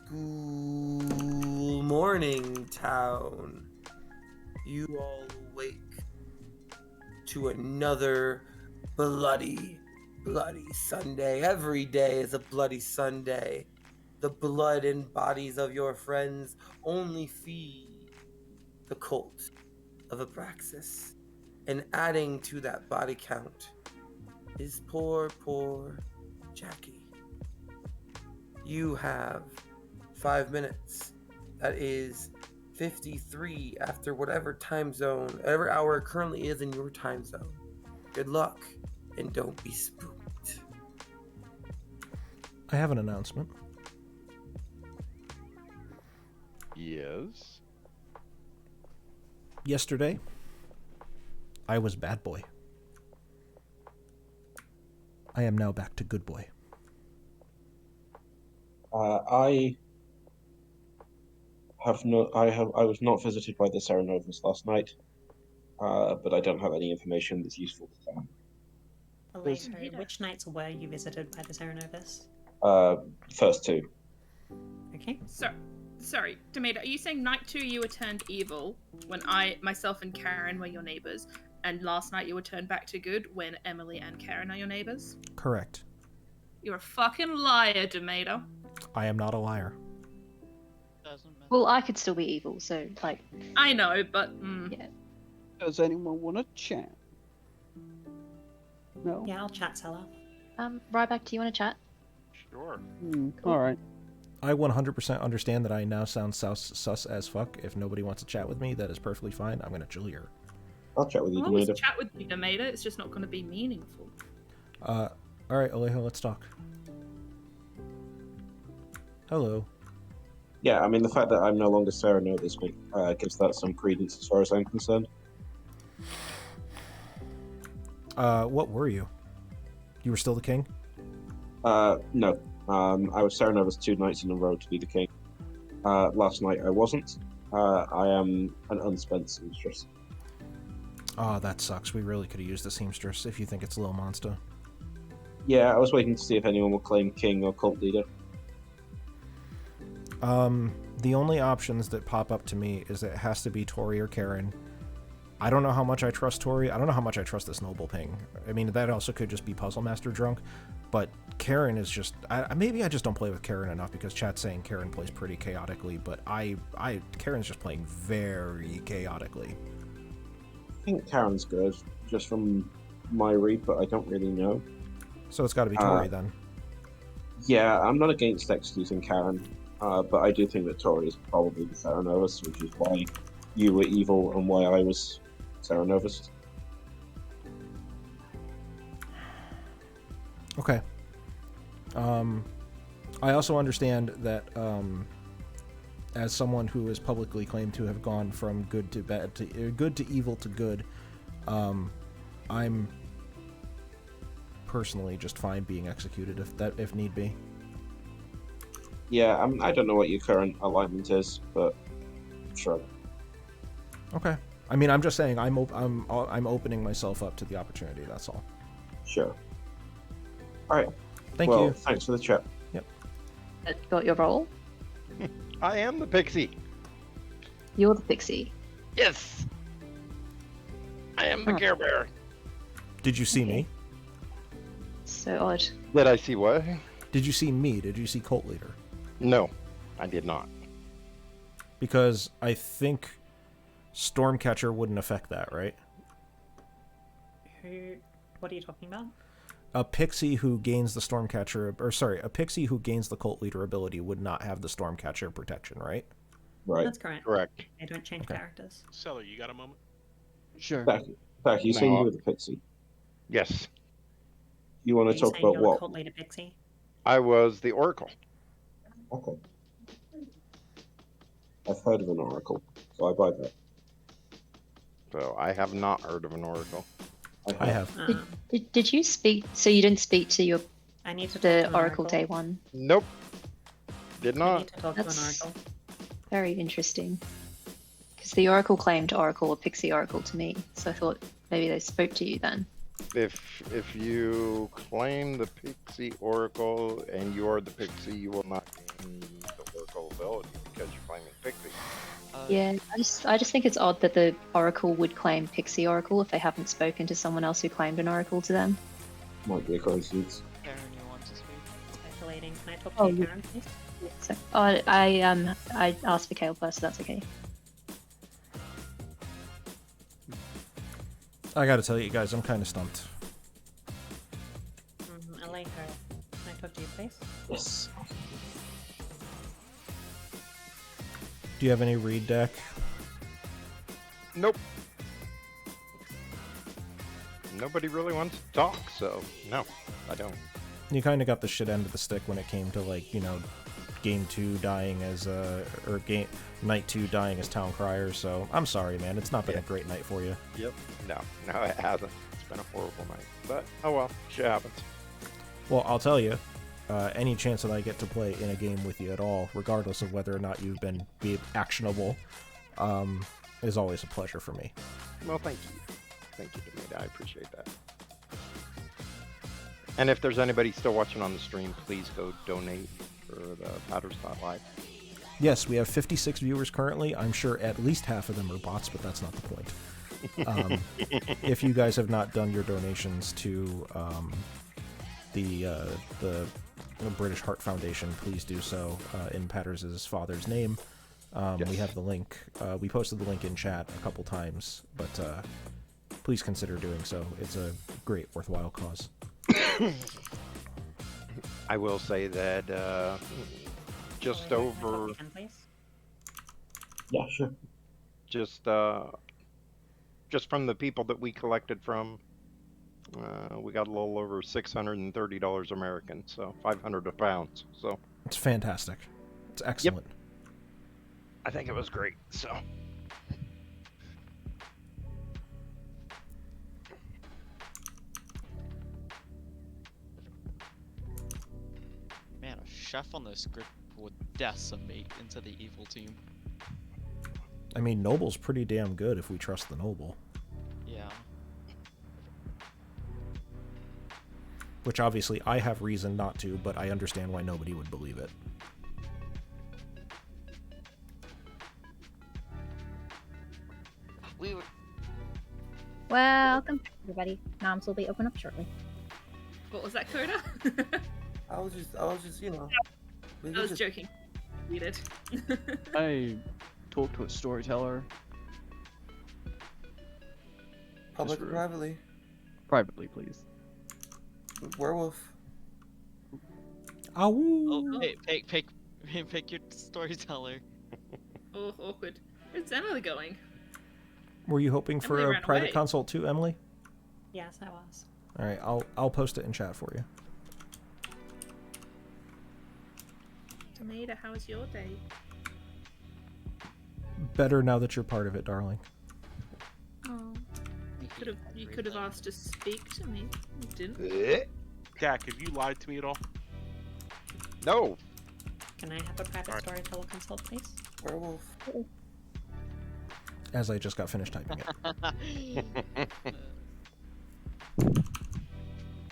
Good morning, town. You all awake to another bloody Sunday. Every day is a bloody Sunday. The blood and bodies of your friends only feed the cult of Abraxas. And adding to that body count is poor Jackie. You have 5 minutes. That is 53 after whatever time zone, whatever hour it currently is in your time zone. Good luck, and don't be spooked. I have an announcement. Yes. Yesterday, I was bad boy. I am now back to good boy. I was not visited by the Serenovas last night, but I don't have any information that's useful to them. Alejo, which nights were you visited by the Serenovas? First 2. Okay. Sorry, Demeter, are you saying night 2 you were turned evil when myself and Karen were your neighbors, and last night you were turned back to good when Emily and Karen are your neighbors? Correct. You're a fucking liar, Demeter. I am not a liar. Well, I could still be evil, so, like... I know, but... Yeah. Does anyone want to chat? No? Yeah, I'll chat, Stella. Ryback, do you want to chat? Sure. Alright. I 100% understand that I now sound sus as fuck. If nobody wants to chat with me, that is perfectly fine. I'm going to chill here. I'll chat with you, I'll always Demeter. chat with you, Demeter. It's just not going to be meaningful. Alright, Alejo, let's talk. Hello. Yeah, I mean, the fact that I'm no longer Serenova this week gives that some credence as far as I'm concerned. What were you? You were still the king? No. I was Serenova's 2 nights in a row to be the king. Last night I wasn't. I am an unspent seamstress. Oh, that sucks. We really could have used the seamstress if you think it's Lil Monster. Yeah, I was waiting to see if anyone would claim king or cult leader. The only options that pop up to me is that it has to be Tori or Karen. I don't know how much I trust Tori. I don't know how much I trust this noble ping. I mean, that also could just be Puzzle Master drunk, but Karen is just... maybe I just don't play with Karen enough because chat's saying Karen plays pretty chaotically, but Karen's just playing very chaotically. I think Karen's good, just from my read, but I don't really know. So it's got to be Tori then. Yeah, I'm not against executing Karen, but I do think that Tori is probably the Serenovus, which is why you were evil and why I was Serenovus. Okay. I also understand that as someone who is publicly claimed to have gone from good to bad to good to evil to good, I'm personally just fine being executed if need be. Yeah, I don't know what your current alignment is, but sure. Okay. I mean, I'm just saying I'm opening myself up to the opportunity. That's all. Sure. All right. Thank you. Thanks for the chat. Yep. Got your role? I am the pixie. You're the pixie. Yes. I am the Care Bear. Did you see me? So odd. Did I see what? Did you see me? Did you see Cult Leader? No, I did not. Because I think Stormcatcher wouldn't affect that, right? What are you talking about? A pixie who gains the Stormcatcher, or sorry, a pixie who gains the cult leader ability would not have the Stormcatcher protection, right? Right. That's correct. Correct. They don't change characters. Seller, you got a moment? Sure. Back, you saying you were the pixie? Yes. You want Are to you talk saying about you're the what? cult leader pixie? I was the Oracle. Okay. I've heard of an oracle, so I buy that. So I have not heard of an Oracle. I have. Did you speak? So you didn't speak to your I need to the talk to an Oracle Day one? Nope. Did I not. need to talk to an That's oracle. very interesting. Because the Oracle claimed Oracle or Pixie Oracle to me, so I thought maybe they spoke to you then. If you claim the Pixie Oracle and you are the Pixie, you will not gain the Oracle ability because you're claiming Pixie. Yeah, I just think it's odd that the Oracle would claim Pixie Oracle if they haven't spoken to someone else who claimed an Oracle to them. Might be a coincidence. Karen, you want to speak? Speculating. Can I talk Oh, to you, yeah. Karen, please? So, I asked for Kale first, so that's okay. I gotta tell you guys, I'm kind of stumped. Alenko, can I talk to you, please? Yes. Do you have any read deck? Nope. Nobody really wants to talk, so no, I don't. You kind of got the shit end of the stick when it came to, like, you know, game 2 dying as night 2 dying as town crier, so I'm sorry, man, it's not been a great night for you. Yep. No, it hasn't. It's been a horrible night. But, oh well, shit happens. Well, I'll tell you, any chance that I get to play in a game with you at all, regardless of whether or not you've been actionable, is always a pleasure for me. Well, thank you. Thank you, Demita. I appreciate that. And if there's anybody still watching on the stream, please go donate for the Patters.live. Yes, we have 56 viewers currently. I'm sure at least half of them are bots, but that's not the point. If you guys have not done your donations to the British Heart Foundation, please do so in Patters' father's name. We have the link. We posted the link in chat a couple times, but please consider doing so. It's a great, worthwhile cause. I will say that just over... Yeah, sure. Just from the people that we collected from, we got a little over $630 American, so 500 a pound. So it's fantastic. It's excellent. Yep. I think it was great. So. Man, a chef on the script would decimate into the evil team. I mean, Noble's pretty damn good if we trust the Noble. Yeah. Which obviously I have reason not to, but I understand why nobody would believe it. We were... Welcome back, everybody. Noms will be open up shortly. What was that, Kota? I was just, you know. I was joking. Read it. I talked to a storyteller. Public or privately? Privately, please. Werewolf. Oh, hey, pick your storyteller. Oh, awkward. Where's Emily going? Were you hoping for Emily a ran private away. consult too, Emily? Yes, I was. All right, I'll post it in chat for you. Tomato, how was your day? Better now that you're part of it, darling. Oh, you could have asked to speak to me. You didn't. Jack, have you lied to me at all? No. Can I have a private storyteller consult, please? Werewolf. As I just got finished typing it.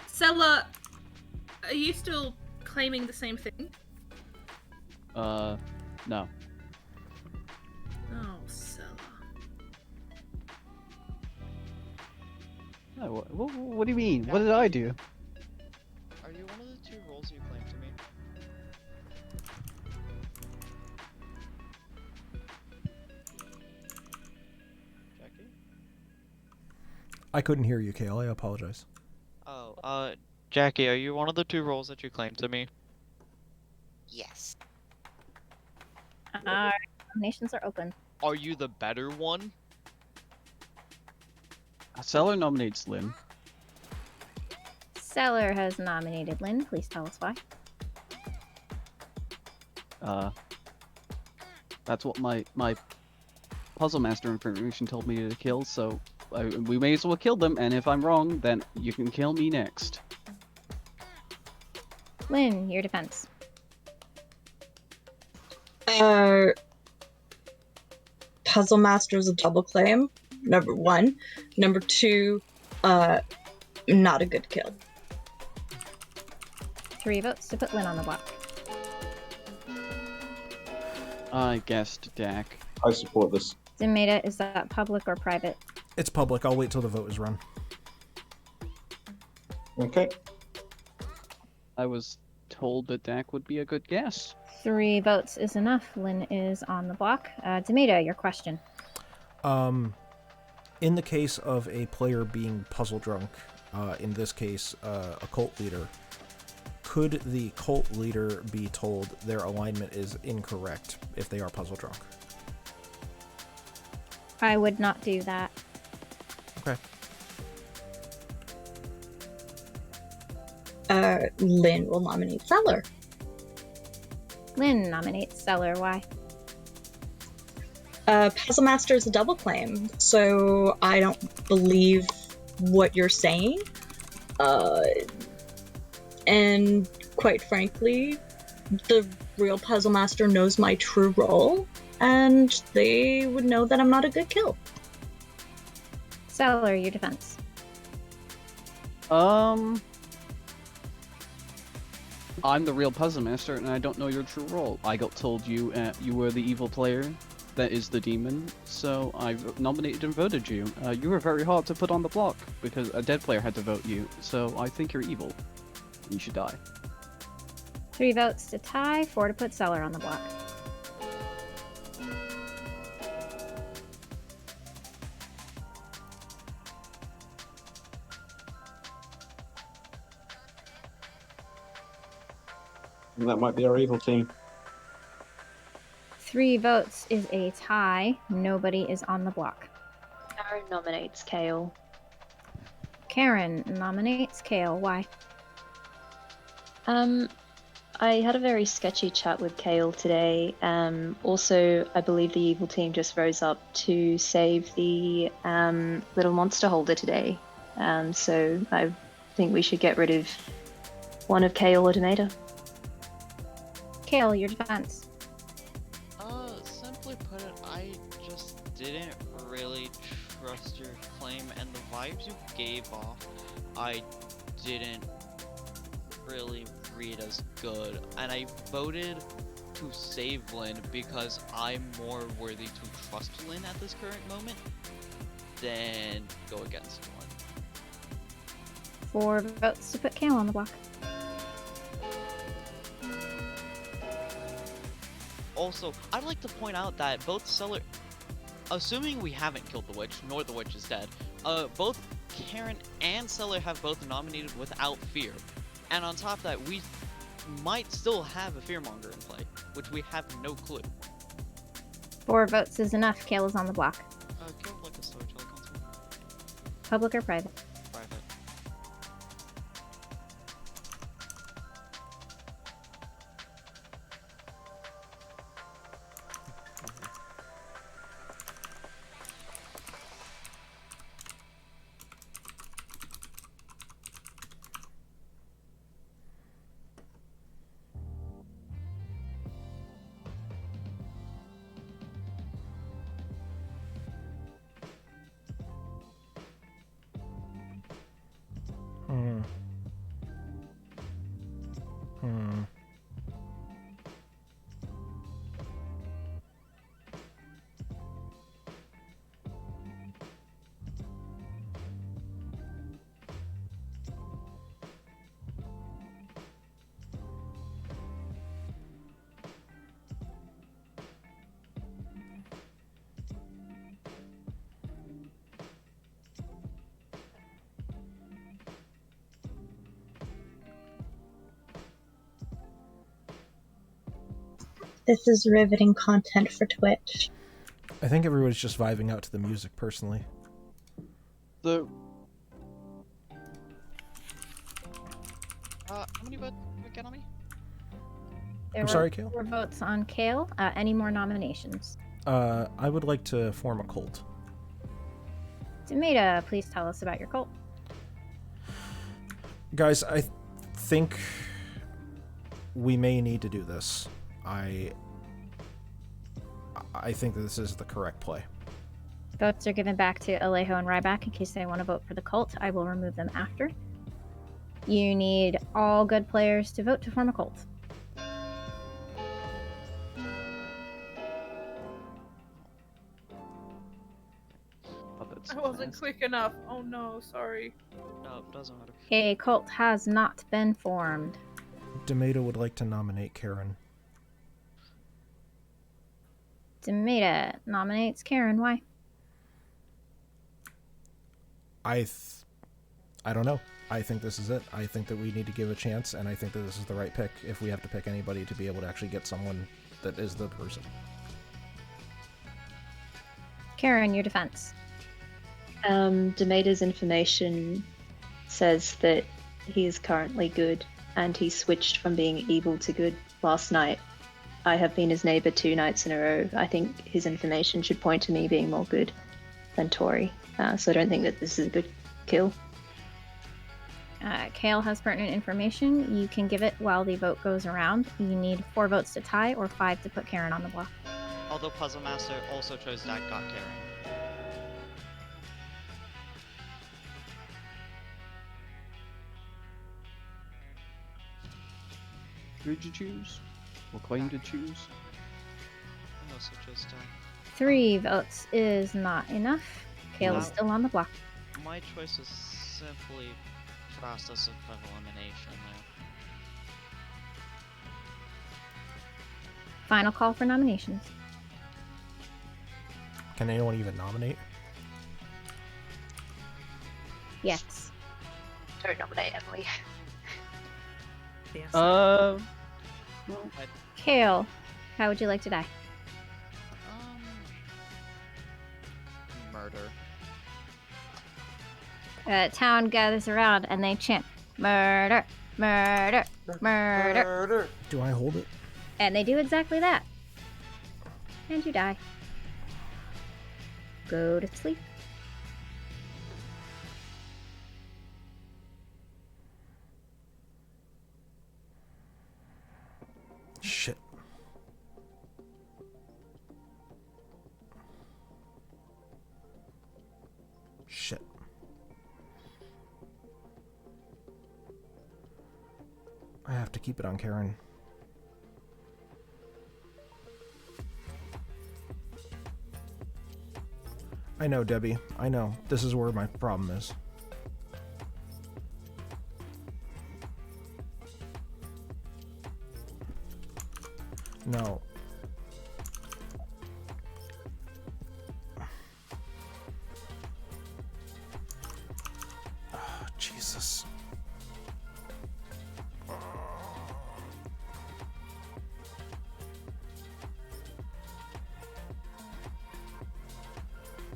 Sella, are you still claiming the same thing? No. Oh, Sella. No, what do you mean? What did I do? Are you one of the 2 roles you claimed to me? Jackie? I couldn't hear you, Kale. I apologize. Oh, Jackie, are you one of the two roles that you claimed to me? Yes. Nominations are open. Are you the better one? Seller nominates Lynn. Seller has nominated Lynn. Please tell us why. That's what my puzzle master information told me to kill, so we may as well kill them, and if I'm wrong, then you can kill me next. Lynn, your defense. Puzzle Master is a double claim, number one. Number two, not a good kill. 3 votes to put Lynn on the block. I guessed Dak. I support this. Demeta, is that public or private? It's public. I'll wait till the vote is run. Okay. I was told that Dak would be a good guess. 3 votes is enough. Lynn is on the block. Demeta, your question. In the case of a player being puzzle drunk, in this case, a cult leader, could the cult leader be told their alignment is incorrect if they are puzzle drunk? I would not do that. Okay. Lynn will nominate Seller. Lynn nominates Seller. Why? Puzzle Master is a double claim, so I don't believe what you're saying. And quite frankly, the real Puzzle Master knows my true role, and they would know that I'm not a good kill. Seller, your defense. I'm the real puzzle master, and I don't know your true role. I got told you you were the evil player that is the demon, so I nominated and voted you. You were very hard to put on the block, because a dead player had to vote you, so I think you're evil. You should die. 3 votes to tie, 4 to put Seller on the block. And that might be our evil team. 3 votes is a tie. Nobody is on the block. Karen nominates Kale. Karen nominates Kale. Why? I had a very sketchy chat with Kale today. Also, I believe the evil team just rose up to save the little monster holder today. So I think we should get rid of one of Kale or Demeta. Kale, your defense. Simply put it, I just didn't really trust your claim, and the vibes you gave off, I didn't really read as good. And I voted to save Lynn because I'm more worthy to trust Lynn at this current moment than go against Lynn. 4 votes to put Kale on the block. Also, I'd like to point out that both Seller, assuming we haven't killed the witch, nor the witch is dead, both Karen and Seller have both nominated without fear. And on top of that, we might still have a Fearmonger in play, which we have no clue. 4 votes is enough. Kale is on the block. Kill like a storyteller console. Public or private? Private. This is riveting content for Twitch. I think everybody's just vibing out to the music, personally. How many votes did we get on me? I'm sorry, Kale? 4 votes on Kale. Any more nominations? I would like to form a cult. Demeta, please tell us about your cult. Guys, I think we may need to do this. I think that this is the correct play. Votes are given back to Alejo and Ryback in case they want to vote for the cult. I will remove them after. You need all good players to vote to form a cult. I wasn't quick enough. Oh no, sorry. No, it doesn't matter. A cult has not been formed. Demeta would like to nominate Karen. Demeta nominates Karen. Why? I don't know. I think this is it. I think that we need to give a chance, and I think that this is the right pick if we have to pick anybody to be able to actually get someone that is the person. Karen, your defense. Demeta's information says that he is currently good, and he switched from being evil to good last night. I have been his neighbor 2 nights in a row. I think his information should point to me being more good than Tori. So I don't think that this is a good kill. Kale has pertinent information. You can give it while the vote goes around. You need 4 votes to tie or 5 to put Karen on the block. Although Puzzle Master also chose that got Karen. Who did you choose? Or claim to choose? I also chose 3 votes is not enough. Kale is Wow. still on the block. My choice was simply process of elimination there. Final call for nominations. Can anyone even nominate? Yes. Don't nominate Emily. Yes. Kale, how would you like to die? Murder. Town gathers around and they chant, "Murder, murder, murder." Do I hold it? And they do exactly that. And you die. Go to sleep. Shit. Shit. I have to keep it on Karen. I know, Debbie. I know. This is where my problem is. No. Oh, Jesus.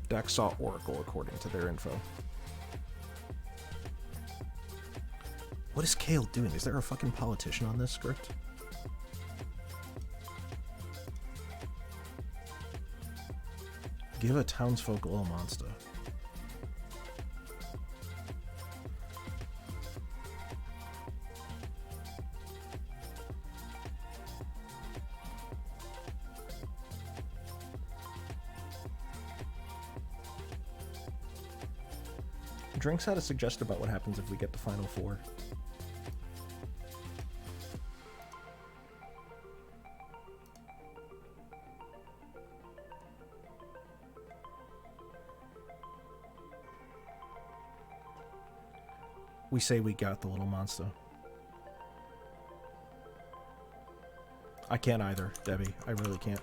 Deck saw Oracle according to their info. What is Kale doing? Is there a fucking politician on this script? Give a townsfolk a little monster. Drinks had a suggestion about what happens if we get the final 4. We say we got the little monster. I can't either, Debbie. I really can't.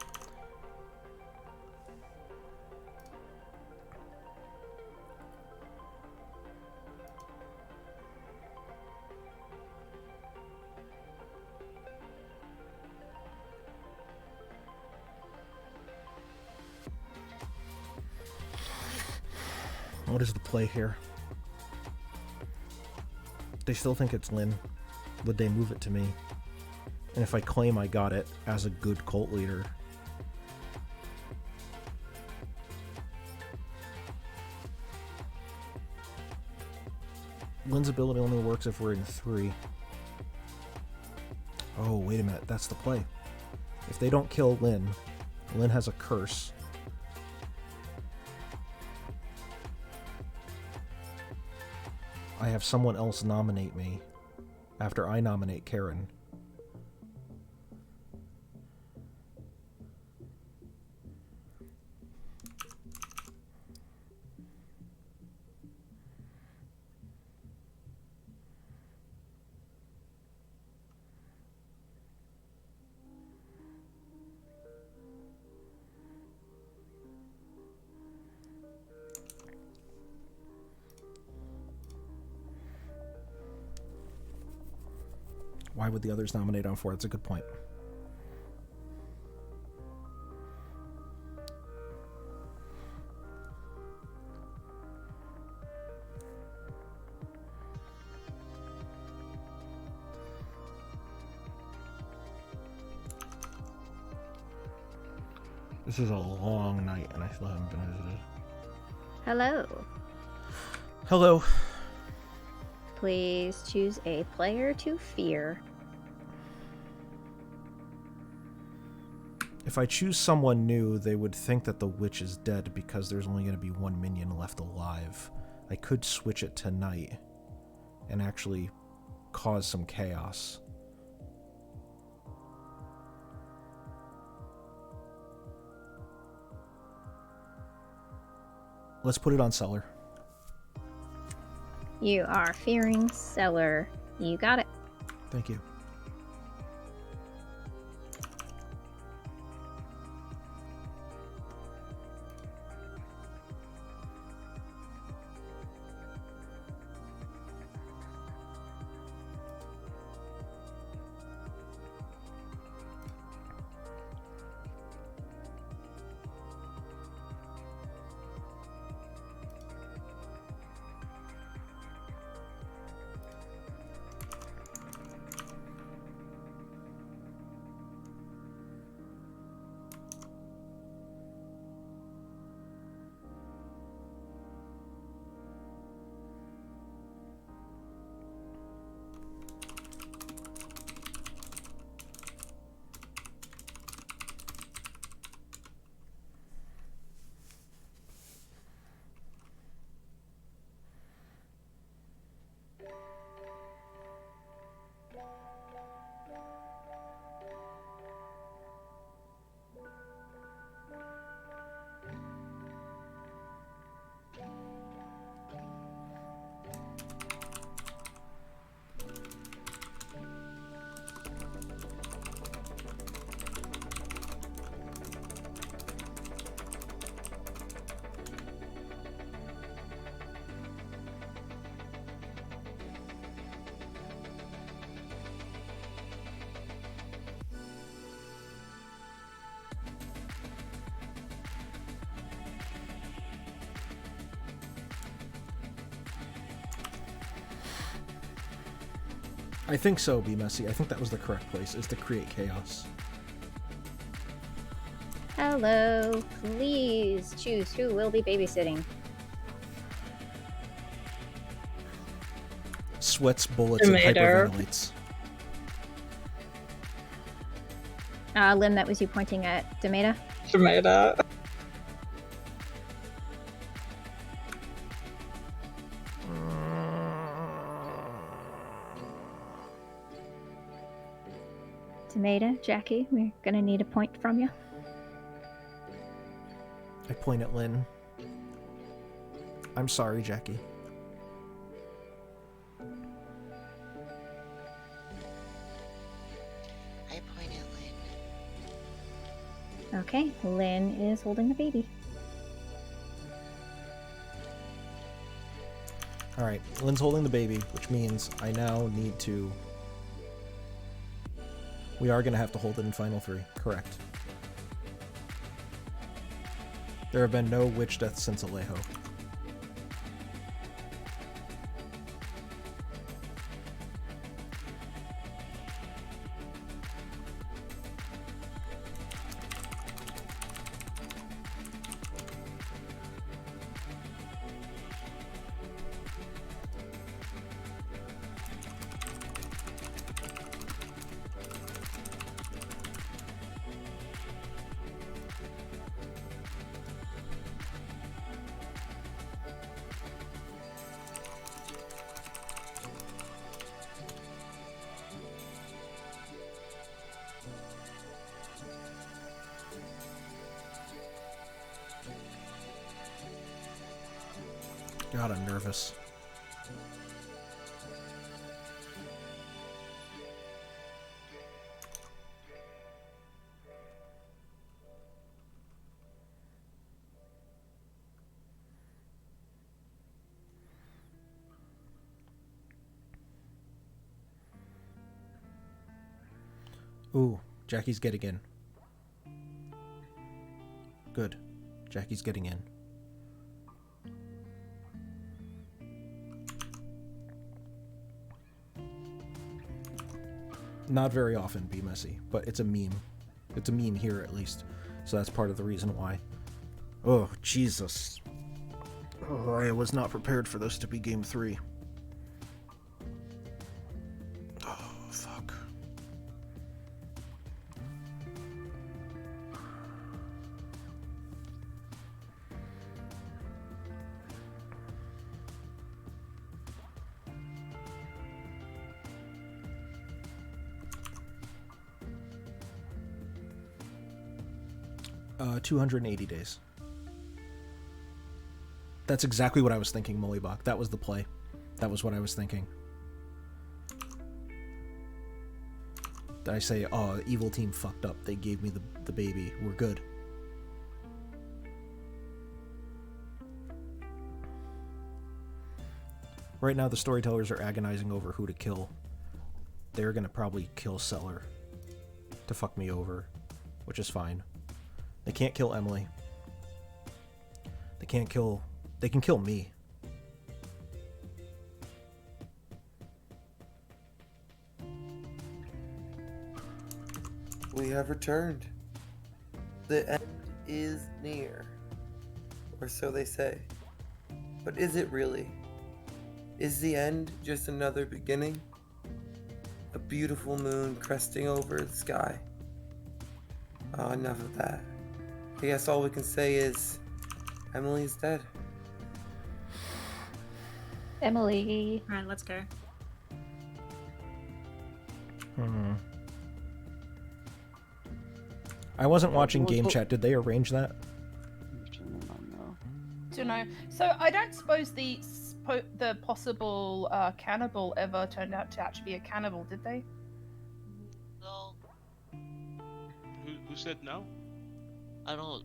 What is the play here? They still think it's Lynn. Would they move it to me? And if I claim I got it as a good cult leader... Lynn's ability only works if we're in 3. Oh, wait a minute. That's the play. If they don't kill Lynn, Lynn has a curse. I have someone else nominate me after I nominate Karen. Why would the others nominate on 4? That's a good point. This is a long night and I still haven't been visited. Hello. Hello. Please choose a player to fear. If I choose someone new, they would think that the witch is dead because there's only going to be one minion left alive. I could switch it to night and actually cause some chaos. Let's put it on Cellar. You are fearing Cellar. You got it. Thank you. I think so, Be Messy. I think that was the correct place, is to create chaos. Hello. Please choose who will be babysitting. Sweats, bullets, and Tomato. hyperventilates. Lim, that was you pointing at Demeta. Tomato. Demeta, Jackie, we're gonna need a point from you. I point at Lynn. I'm sorry, Jackie. I point at Lynn. Okay, Lynn is holding the baby. Alright, Lynn's holding the baby, which means I now need to... We are going to have to hold it in Final 3, correct. There have been no witch deaths since Alejo. God, I'm nervous. Ooh, Jackie's getting in. Good. Jackie's getting in. Not very often, be messy, but it's a meme. It's a meme here, at least. So that's part of the reason why. Oh, Jesus. Oh, I was not prepared for this to be game 3. Oh, fuck. Uh, 280 days. That's exactly what I was thinking, Mollybach. That was the play. That was what I was thinking. Did I say, oh, evil team fucked up. They gave me the baby. We're good. Right now, the storytellers are agonizing over who to kill. They're gonna probably kill Seller to fuck me over, which is fine. They can't kill Emily. They can't kill... They can kill me. We have returned. The end is near. Or so they say. But is it really? Is the end just another beginning? A beautiful moon cresting over the sky. Oh, enough of that. I guess all we can say is Emily is dead. Emily. Alright, let's go. I wasn't watching game chat. Did they arrange that? To know. So I don't suppose the possible cannibal ever turned out to actually be a cannibal, did they? No. Who said no? I don't.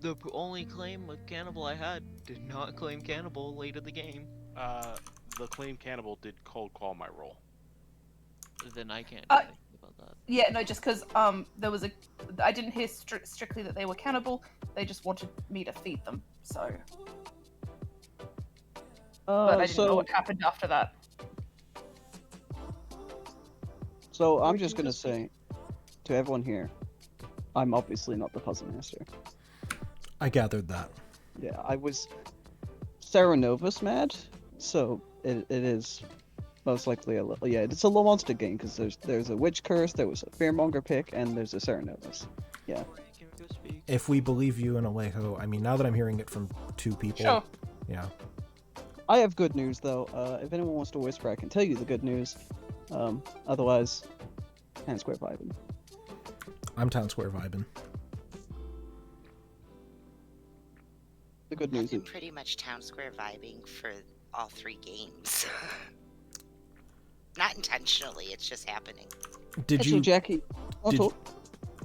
The only claim of cannibal I had did not claim cannibal late in the game. The claim cannibal did cold call my roll. Then I can't do anything about that. Yeah, no, just because there was I didn't hear strictly that they were cannibal. They just wanted me to feed them, so. But I didn't know what happened after that. So I'm just gonna say to everyone here, I'm obviously not the puzzle master. I gathered that. Yeah, I was Serenovus mad, so it is most likely a little. Yeah, it's a low monster game because there's a witch curse, there was a Fearmonger pick, and there's a Serenovus. Yeah. If we believe you and Alejo, I mean, now that I'm hearing it from 2 people, Sure. Yeah. I have good news though. If anyone wants to whisper, I can tell you the good news. Otherwise, Town Square vibing. I'm Town Square vibing. The good news I'm is pretty much Town Square vibing for all 3 games. Not intentionally, it's just happening. Did actually, you, Jackie? did-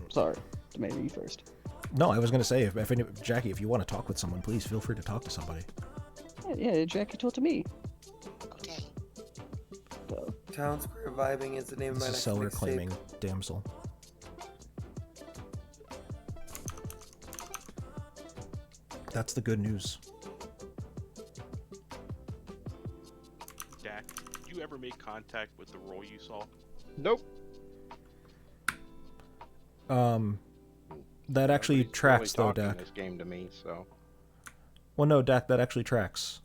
Sorry, Tomato, you first. No, I was gonna say, if Jackie, if you want to talk with someone, please feel free to talk to somebody. Yeah, Jackie talked to me. Okay. So, Town Square vibing is the name of This my is next Seller mixtape. claiming damsel. That's the good news. Dak, did you ever make contact with the roll you saw? Nope. That actually Nobody's tracks really though, talking Dak. this game to me, so. Well, no, Dak, that actually tracks.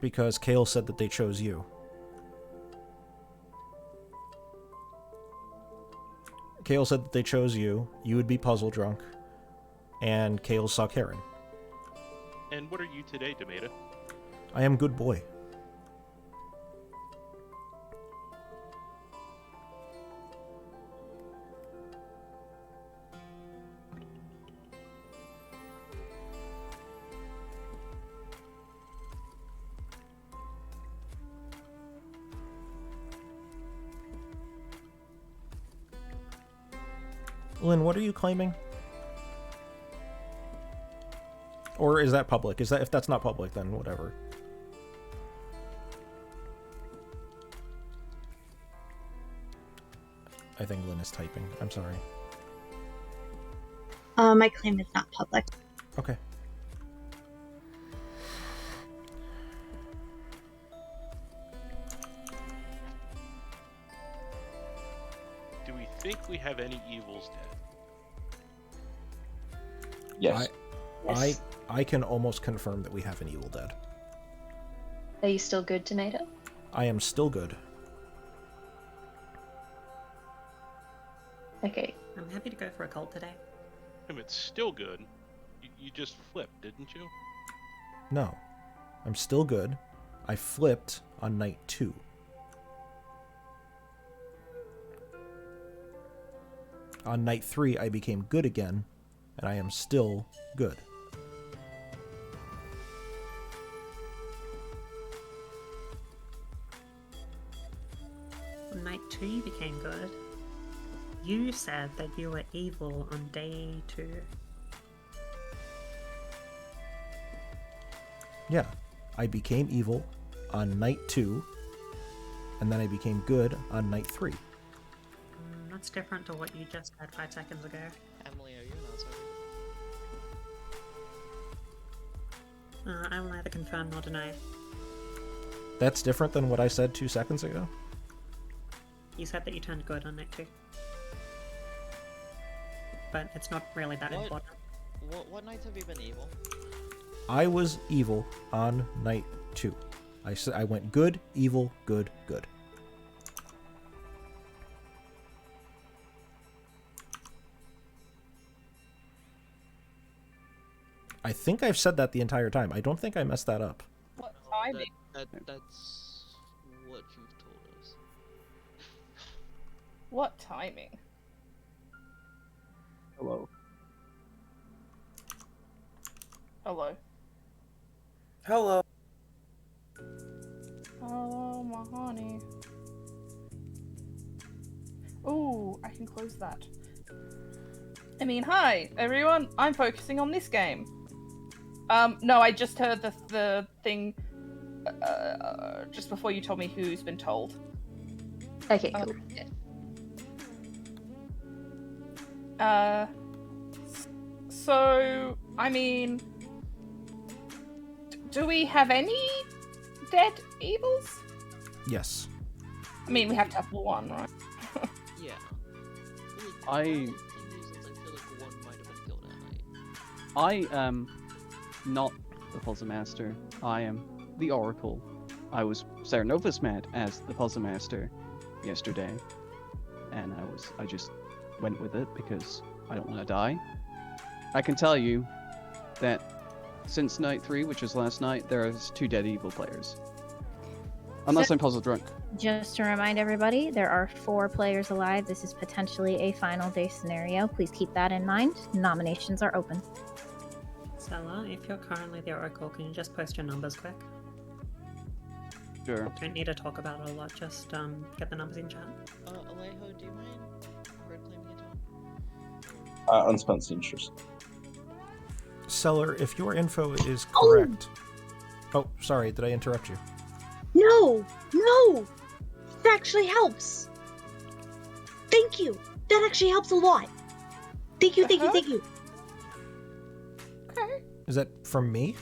Because Kale said that they chose you. Kale said that they chose you. You would be puzzle drunk. And Kale saw Karen. And what are you today, Tomato? I am good boy. Lynn, what are you claiming? Or is that public? If that's not public, then whatever. I think Lynn is typing. I'm sorry. My claim is not public. Okay. Do we think we have any evils dead? Yes. I can almost confirm that we have an evil dead. Are you still good, Tomato? I am still good. Okay. I'm happy to go for a cult today. If it's still good, you just flipped, didn't you? No. I'm still good. I flipped on night 2. On night 3, I became good again, and I am still good. On night 2, you became good. You said that you were evil on day 2. Yeah. I became evil on night 2, and then I became good on night 3. That's different to what you just said 5 seconds ago. Emily, are you an outsider? I will neither confirm nor deny. That's different than what I said 2 seconds ago? You said that you turned good on night 2. But it's not really that important. What nights have you been evil? I was evil on night 2. I went good, evil, good, good. I think I've said that the entire time. I don't think I messed that up. What timing? That's what you've told us. What timing? Hello. Hello. Hello. Oh, my honey. Ooh, I can close that. I mean, hi, everyone. I'm focusing on this game. No, I just heard the thing just before you told me who's been told. Okay, cool. So, I mean, do we have any dead evils? Yes. I mean, we have to have one, right? Yeah. I am not the Puzzle Master. I am the Oracle. I was Serenova's met as the Puzzle Master yesterday, and I just went with it because I don't want to die. I can tell you that since night 3, which was last night, there's 2 dead evil players. Unless I'm puzzle drunk. Just to remind everybody, there are 4 players alive. This is potentially a final day scenario. Please keep that in mind. Nominations are open. Stella, if you're currently the Oracle, can you just post your numbers quick? Sure. Don't need to talk about it a lot, just get the numbers in chat. Alejo, do you mind red claiming it? Unspent interest. Seller, if your info is correct... Oh, sorry, did I interrupt you? No! No! That actually helps! Thank you! That actually helps a lot! Thank you, thank you, thank you! Okay. Is that from me?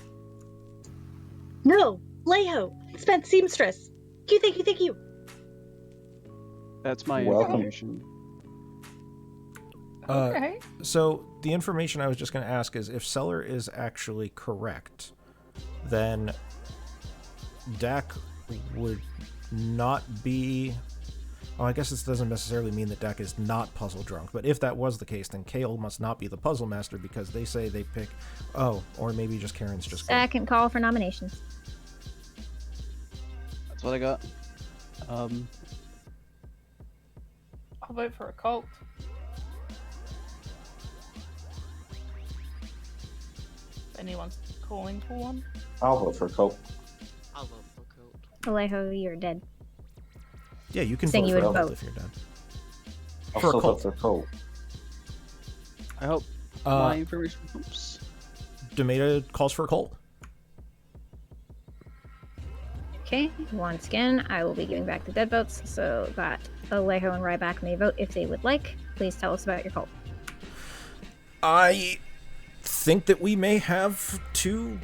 No! Leho! Spent seamstress! Thank you, thank you, thank you! That's my Welcome. information. Okay. So the information I was just going to ask is if Seller is actually correct, then Dak would not be... Oh, I guess this doesn't necessarily mean that Dak is not puzzle drunk, but if that was the case, then Kale must not be the puzzle master because they say they pick... Oh, or maybe just Karen's just good. Second call for nominations. That's what I got. I'll vote for a cult. If anyone's calling for one. I'll vote for a cult. I'll vote for cult. Alejo, you're dead. Yeah, you can Saying vote you for would Cult vote. if you're dead. I'll For a still cult. vote for a cult. I hope my information helps. Demeta calls for a cult. Okay, once again, I will be giving back the dead votes so that Alejo and Ryback may vote if they would like. Please tell us about your cult. I think that we may have 2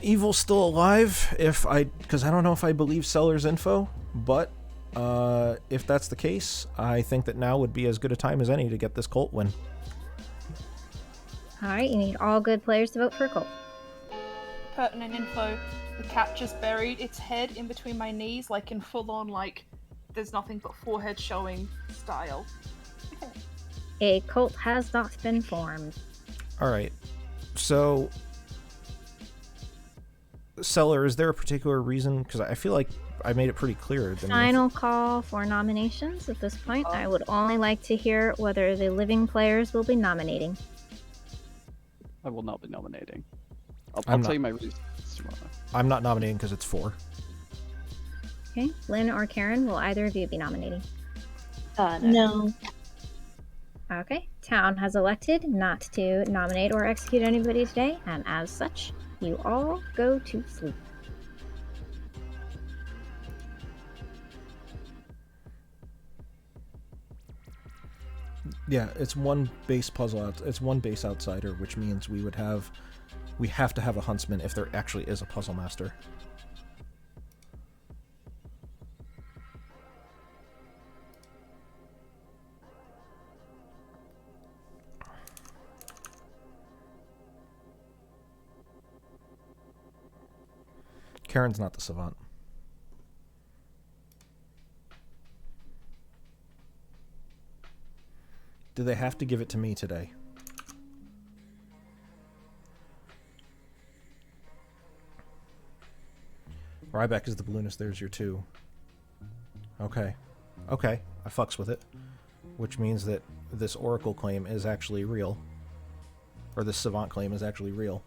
evil still alive, because I don't know if I believe Seller's info, but if that's the case, I think that now would be as good a time as any to get this cult win. Alright, you need all good players to vote for a cult. Pertinent info. The cat just buried its head in between my knees, like in full-on, like, there's nothing but forehead showing style. A cult has not been formed. Alright, so Seller, is there a particular reason? Because I feel like I made it pretty clear. Final call for nominations at this point. I would only like to hear whether the living players will be nominating. I will not be nominating. I'll tell you my reasons tomorrow. I'm not nominating because it's 4. Okay, Lynn or Karen, will either of you be nominating? No. Okay, Town has elected not to nominate or execute anybody today, and as such, you all go to sleep. Yeah, it's 1 base puzzle. It's 1 base outsider, which means we have to have a huntsman if there actually is a puzzle master. Karen's not the savant. Do they have to give it to me today? Ryback is the balloonist, there's your 2. Okay. Okay, I fucks with it. Which means that this Oracle claim is actually real. Or this Savant claim is actually real.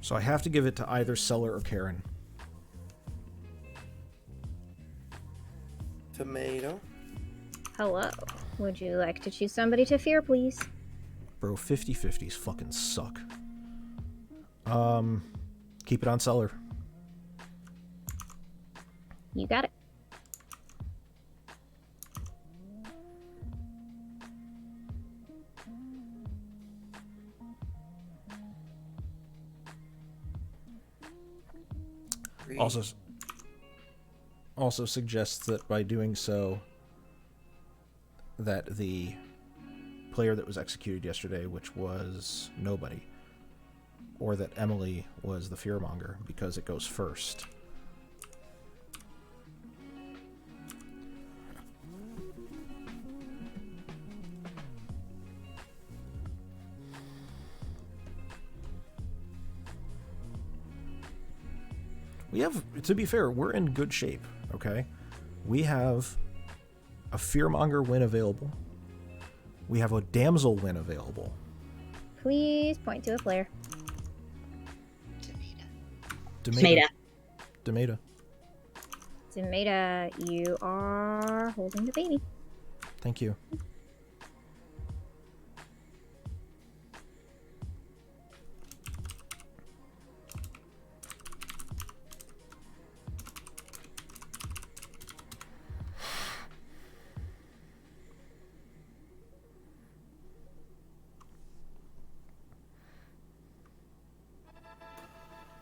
So I have to give it to either Seller or Karen. Tomato. Hello. Would you like to choose somebody to fear, please? Bro, 50-50s fucking suck. Keep it on Seller. You got it. Also suggests that by doing so, that the player that was executed yesterday, which was nobody, or that Emily was the Fearmonger, because it goes first. We have, to be fair, we're in good shape, okay? We have a Fearmonger win available. We have a Damsel win available. Please point to a player. Demeta. Demeta, you are holding the baby. Thank you.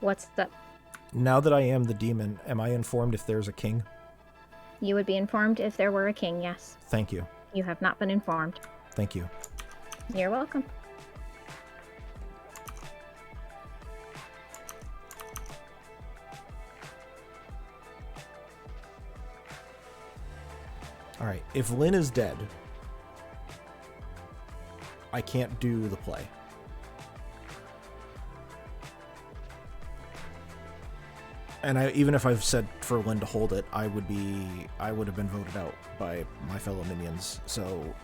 What's up? Now that I am the demon, am I informed if there's a king? You would be informed if there were a king, yes. Thank you. You have not been informed. Thank you. You're welcome. Alright, if Lynn is dead, I can't do the play. And even if I've said for Lynn to hold it, I would have been voted out by my fellow minions. So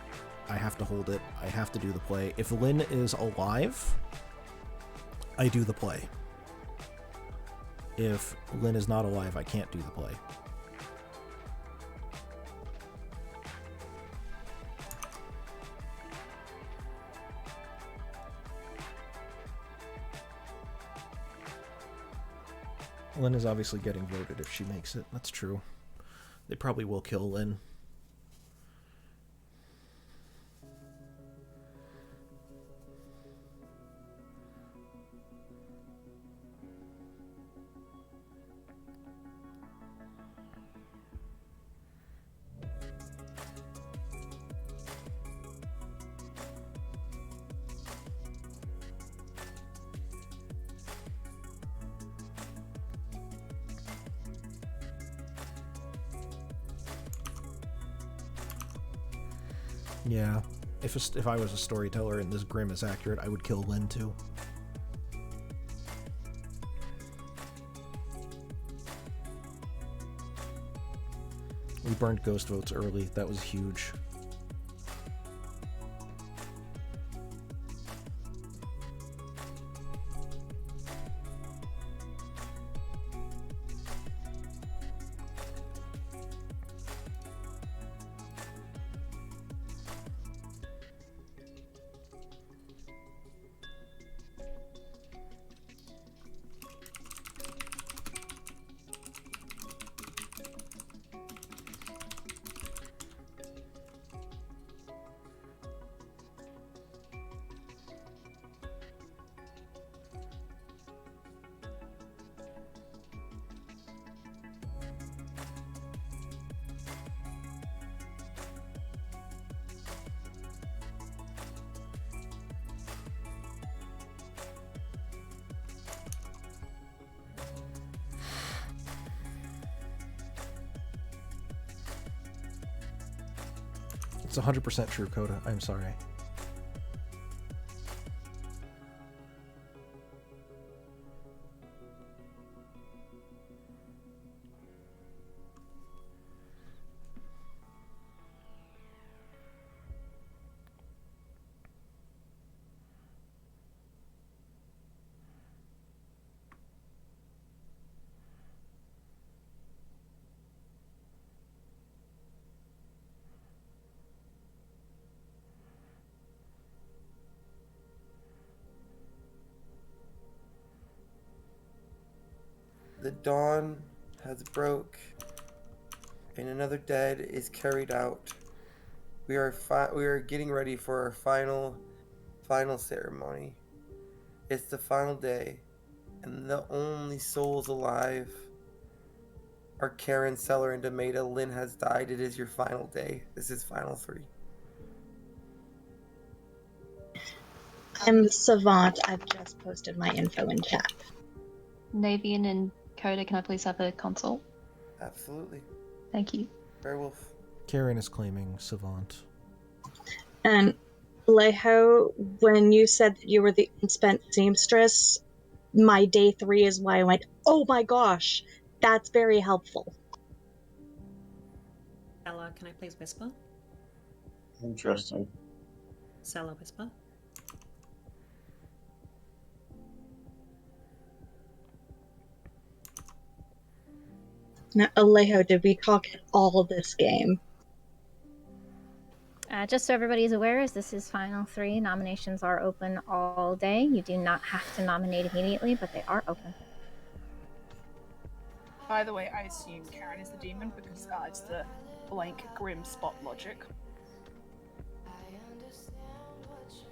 I have to hold it. I have to do the play. If Lynn is alive, I do the play. If Lynn is not alive, I can't do the play. Lynn is obviously getting voted if she makes it. That's true. They probably will kill Lynn. Yeah, if I was a storyteller and this Grim is accurate, I would kill Lynn too. We burned ghost votes early. That was huge. It's 100% true, Kota. I'm sorry. The dawn has broke, and another dead is carried out. We are getting ready for our final ceremony. It's the final day, and the only souls alive are Karen, Seller, and Demeta. Lynn has died. It is your final day. This is final 3. I'm Savant. I've just posted my info in chat. Navean and Kota, can I please have a consult? Absolutely. Thank you. Werewolf. Karen is claiming Savant. And Leho, when you said that you were the unspent seamstress, my day 3 is why I went, oh my gosh, that's very helpful. Stella, can I please whisper? Interesting. Stella, whisper. Now, Alejo, did we talk at all this game? Just so everybody is aware, as this is final 3, nominations are open all day. You do not have to nominate immediately, but they are open. By the way, I assume Karen is the demon because it's the blank grim spot logic.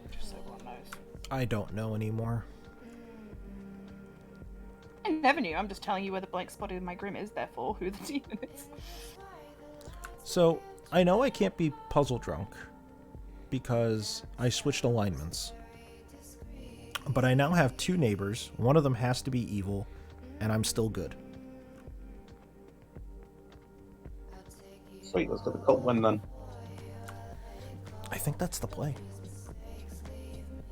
Just so everyone knows. I don't know anymore. I never knew. I'm just telling you where the blank spot in my grim is, therefore who the demon is. So, I know I can't be puzzle drunk because I switched alignments. But I now have 2 neighbors. One of them has to be evil, and I'm still good. Sweet, let's do the cult win then. I think that's the play.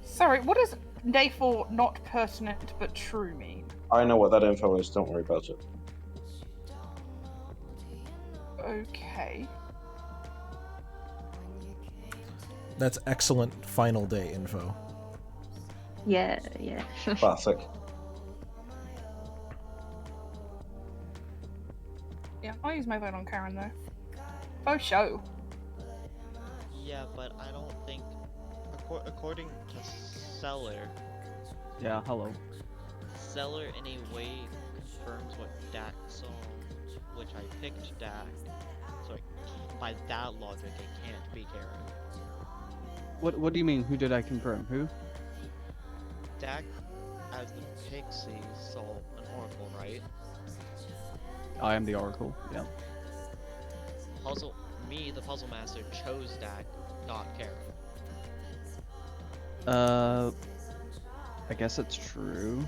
Sorry, what does day 4 not pertinent but true mean? I know what that info is, don't worry about it. Okay. That's excellent final day info. Yeah, yeah. Classic. Yeah, I'll use my vote on Karen though. Oh, show. Yeah, but I don't think, according to Seller, Yeah, hello. Seller in a way confirms what Dak saw, which I picked Dak. So by that logic, it can't be Karen. What do you mean? Who did I confirm? Who? Dak, as the pixie, saw an oracle, right? I am the Oracle. Yeah. The puzzle master, chose Dak, not Karen. I guess it's true.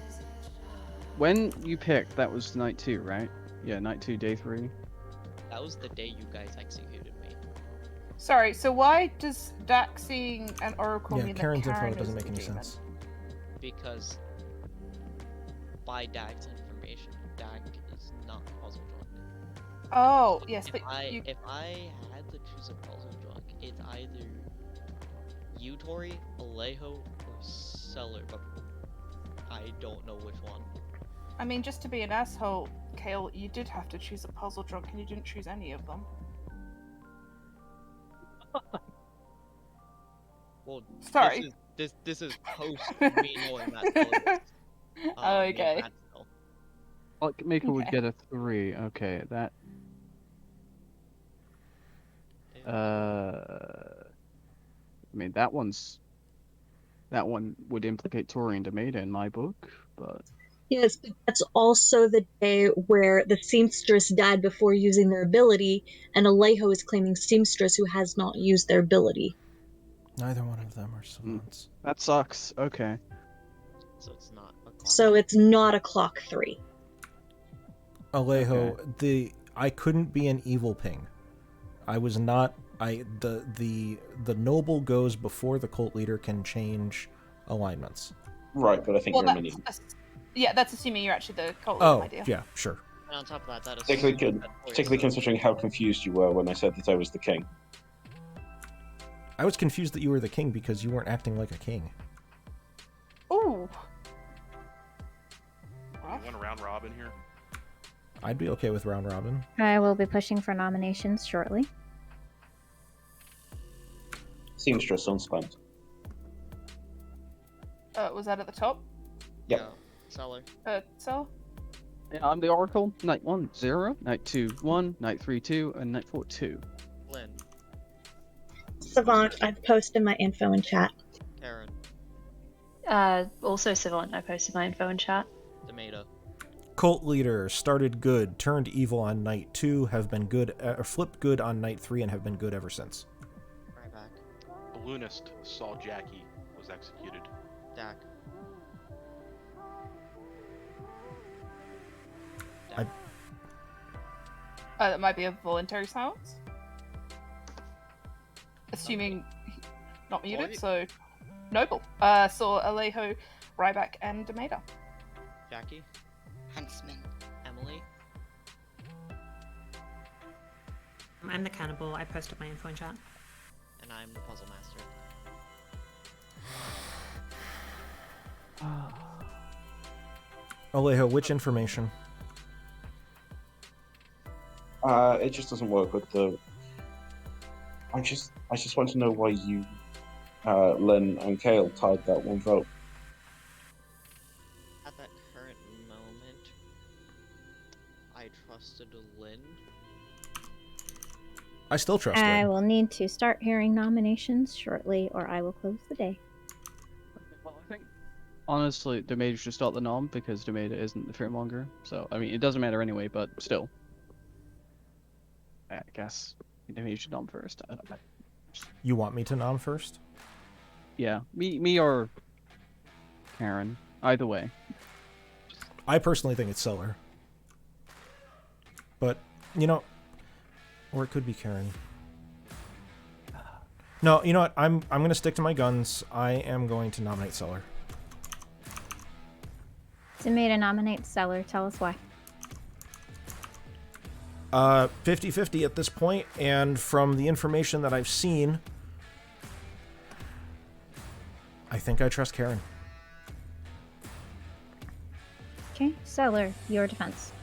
When you picked, that was night 2, right? Yeah, night 2, day 3. That was the day you guys executed me. Sorry, so why does Dak seeing an oracle Yeah, mean Karen's that Karen info doesn't is make the any demon? sense. Because by Dak's information, Dak is not puzzle drunk. Oh, yes, but if I had to choose a puzzle drunk, it's either you, Tori, Alejo, or Seller, but I don't know which one. I mean, just to be an asshole, Kale, you did have to choose a puzzle drunk and you didn't choose any of them. Well, sorry. This is post me knowing that. Seller was, okay. Maker would get a 3. Okay, that. I mean, that one would implicate Tori and Demeda in my book, but. Yes, but that's also the day where the seamstress died before using their ability, and Alejo is claiming seamstress who has not used their ability. Neither one of them are savants. That sucks. Okay. So it's not a clock. So it's not a clock 3. Alejo, I couldn't be an evil ping. I was not. The noble goes before the cult leader can change alignments. Right, but I think you're a minion. Yeah, that's assuming you're actually the cult leader, my dear. Yeah, sure. And on top of that, Particularly considering how confused you were when I said that I was the king. I was confused that you were the king because you weren't acting like a king. Ooh. You want a round robin here? I'd be okay with round robin. I will be pushing for nominations shortly. Seamstress unspent. Was that at the top? Yep. Yeah. Seller. Seller? Yeah, I'm the Oracle. Night 1, 0. Night 2, 1. Night 3, 2. And night 4, 2. Lynn. Savant, I've posted my info in chat. Karen. Also Savant, I posted my info in chat. Demeda. Cult leader started good, turned evil on night 2, have been good, flipped good on night 3, and have been good ever since. Right back. Balloonist saw Jackie, was executed. Dak. That might be a voluntary silence. Assuming not muted, so Noble. Saw Alejo, Ryback, and Demeda. Jackie. Huntsman. Emily. I'm the cannibal. I posted my info in chat. And I'm the puzzle master. Alejo, which information? It just doesn't work with the. I just want to know why you, Lynn and Kale tied that one vote. At that current moment, I trusted Lynn. I still trust I Lynn. will need to start hearing nominations shortly, or I will close the day. Well, I think honestly, Demeda should start the nom because Demeda isn't the Fearmonger. So I mean, it doesn't matter anyway, but still. I guess Demeda should nom first. You want me to nom first? Yeah, me or Karen. Either way. I personally think it's Seller. But, you know, or it could be Karen. No, you know what? I'm going to stick to my guns. I am going to nominate Seller. Demeda nominates Seller. Tell us why. 50-50 at this point, and from the information that I've seen, I think I trust Karen. Okay, Seller, your defense.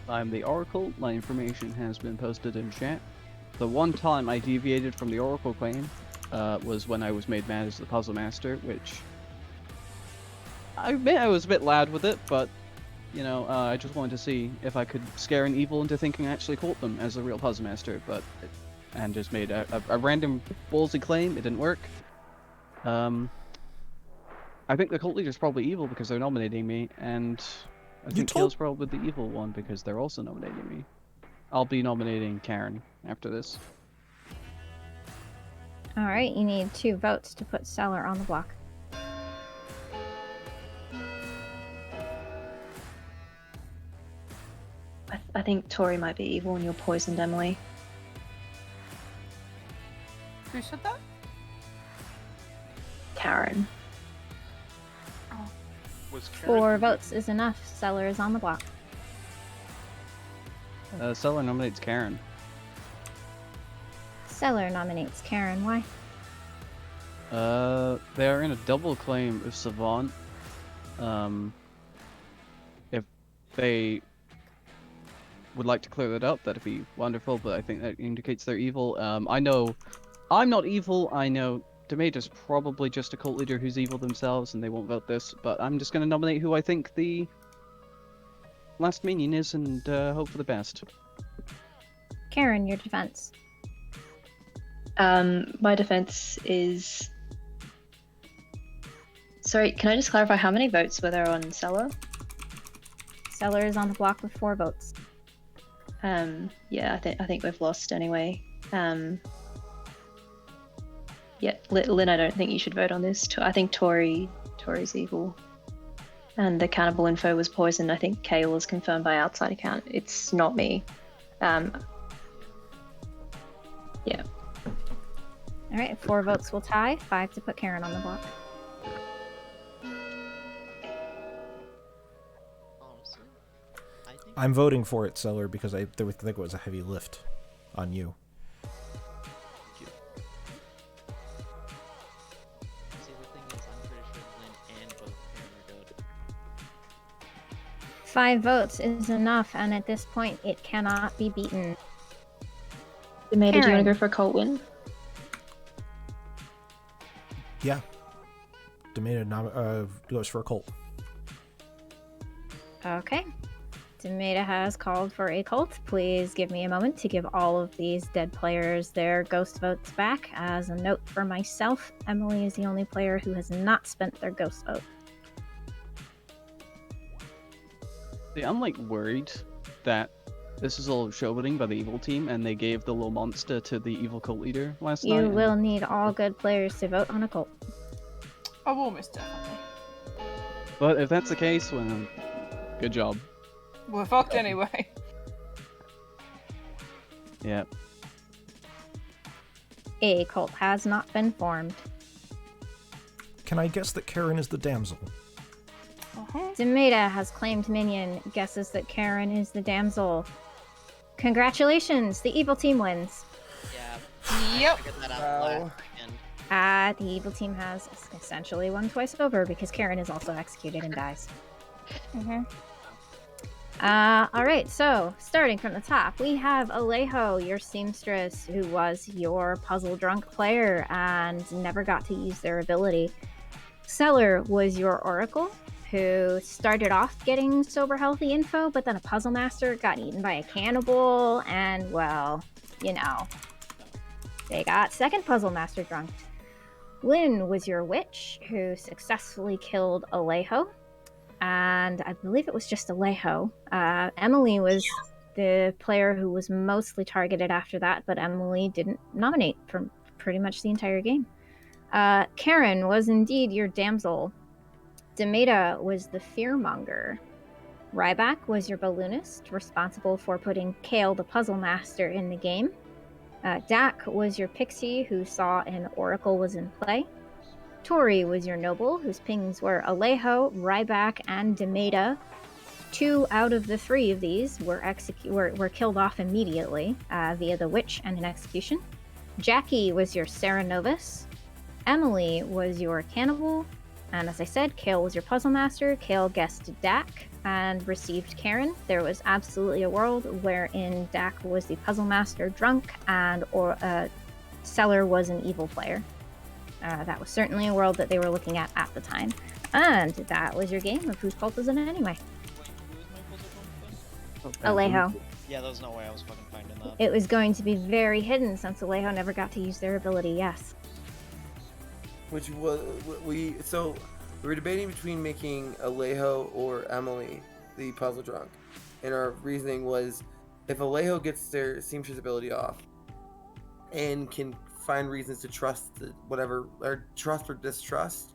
I'm the Oracle. My information has been posted in chat. The one time I deviated from the Oracle claim was when I was made mad as the Puzzle Master, which I admit I was a bit loud with it, but you know, I just wanted to see if I could scare an evil into thinking I actually caught them as a real Puzzle Master, and just made a random ballsy claim. It didn't work. I think the cult leader's probably evil because they're nominating me, and I think Kale's probably the evil one because they're also nominating me. I'll be nominating Karen after this. Alright, you need 2 votes to put Seller on the block. I think Tori might be evil and you're poisoned, Emily. Who said that? Karen. Was Karen 4 votes is enough. Seller is on the block. Seller nominates Karen. Seller nominates Karen. Why? They are in a double claim with Savant. If they would like to clear that up, that'd be wonderful, but I think that indicates they're evil. I know I'm not evil. I know Demeta's probably just a cult leader who's evil themselves, and they won't vote this, but I'm just going to nominate who I think the last minion is and hope for the best. Karen, your defense. My defense is... Sorry, can I just clarify how many votes were there on Seller? Seller is on the block with 4 votes. Yeah, I think we've lost anyway. Yeah, Lynn, I don't think you should vote on this. I think Tori's evil. And the cannibal info was poisoned. I think Kale is confirmed by outside account. It's not me. Yeah. Alright, 4 votes will tie, 5 to put Karen on the block. Honestly, I think I'm voting for it, Seller, because I think it was a heavy lift on you. See, the thing is, I'm pretty sure Lynn and both Karen are good. 5 votes is enough, and at this point, it cannot be beaten. Demeta, do you want Karen. to go for a cult win? Yeah. Demeta goes for a cult. Okay. Demeta has called for a cult. Please give me a moment to give all of these dead players their ghost votes back. As a note for myself, Emily is the only player who has not spent their ghost vote. See, I'm like worried that this is all showboating by the evil team, and they gave the little monster to the evil cult leader last night. You will need all good players to vote on a cult. I will, most definitely. But if that's the case, well, good job. We're fucked anyway. Yeah. A cult has not been formed. Can I guess that Karen is the damsel? Demeta has claimed minion, guesses that Karen is the damsel. Congratulations, the evil team wins. Yeah. Yep. Figured that out last second. The evil team has essentially won twice over because Karen is also executed and dies. Alright, so starting from the top, we have Alejo, your seamstress, who was your puzzle drunk player and never got to use their ability. Seller was your oracle, who started off getting sober healthy info, but then a puzzle master got eaten by a cannibal, and well, you know, they got second puzzle master drunk. Lynn was your witch, who successfully killed Alejo, and I believe it was just Alejo. Emily was the player who was mostly targeted after that, but Emily didn't nominate for pretty much the entire game. Karen was indeed your damsel. Demeta was the Fearmonger. Ryback was your balloonist, responsible for putting Kale the puzzle master in the game. Dak was your pixie, who saw an oracle was in play. Tori was your noble, whose pings were Alejo, Ryback, and Demeta. 2 out of the 3 of these were killed off immediately via the witch and an execution. Jackie was your Sarah Novus. Emily was your cannibal. And as I said, Kale was your puzzle master. Kale guessed Dak and received Karen. There was absolutely a world wherein Dak was the puzzle master drunk and Seller was an evil player. That was certainly a world that they were looking at the time. And that was your game of whose cult is it anyway? Alejo. Yeah, there's no way I was fucking finding that. It was going to be very hidden since Alejo never got to use their ability, yes. Which was we were debating between making Alejo or Emily the puzzle drunk, and our reasoning was if Alejo gets their seamstress ability off and can find reasons to trust trust or distrust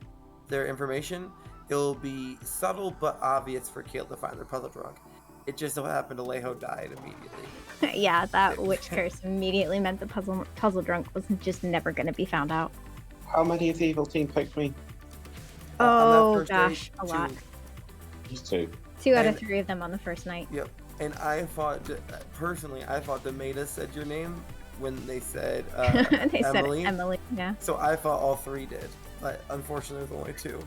their information, it'll be subtle but obvious for Kale to find their puzzle drunk. It just so happened Alejo died immediately. Yeah, that witch curse immediately meant the puzzle drunk was just never going to be found out. How many of the evil team picked me? Oh gosh, a lot. Just 2. 2 out of 3 of them on the first night. Yep. And I thought Demeda said your name when they said they Emily. said Emily, yeah. So I thought all 3 did, but unfortunately there's only 2.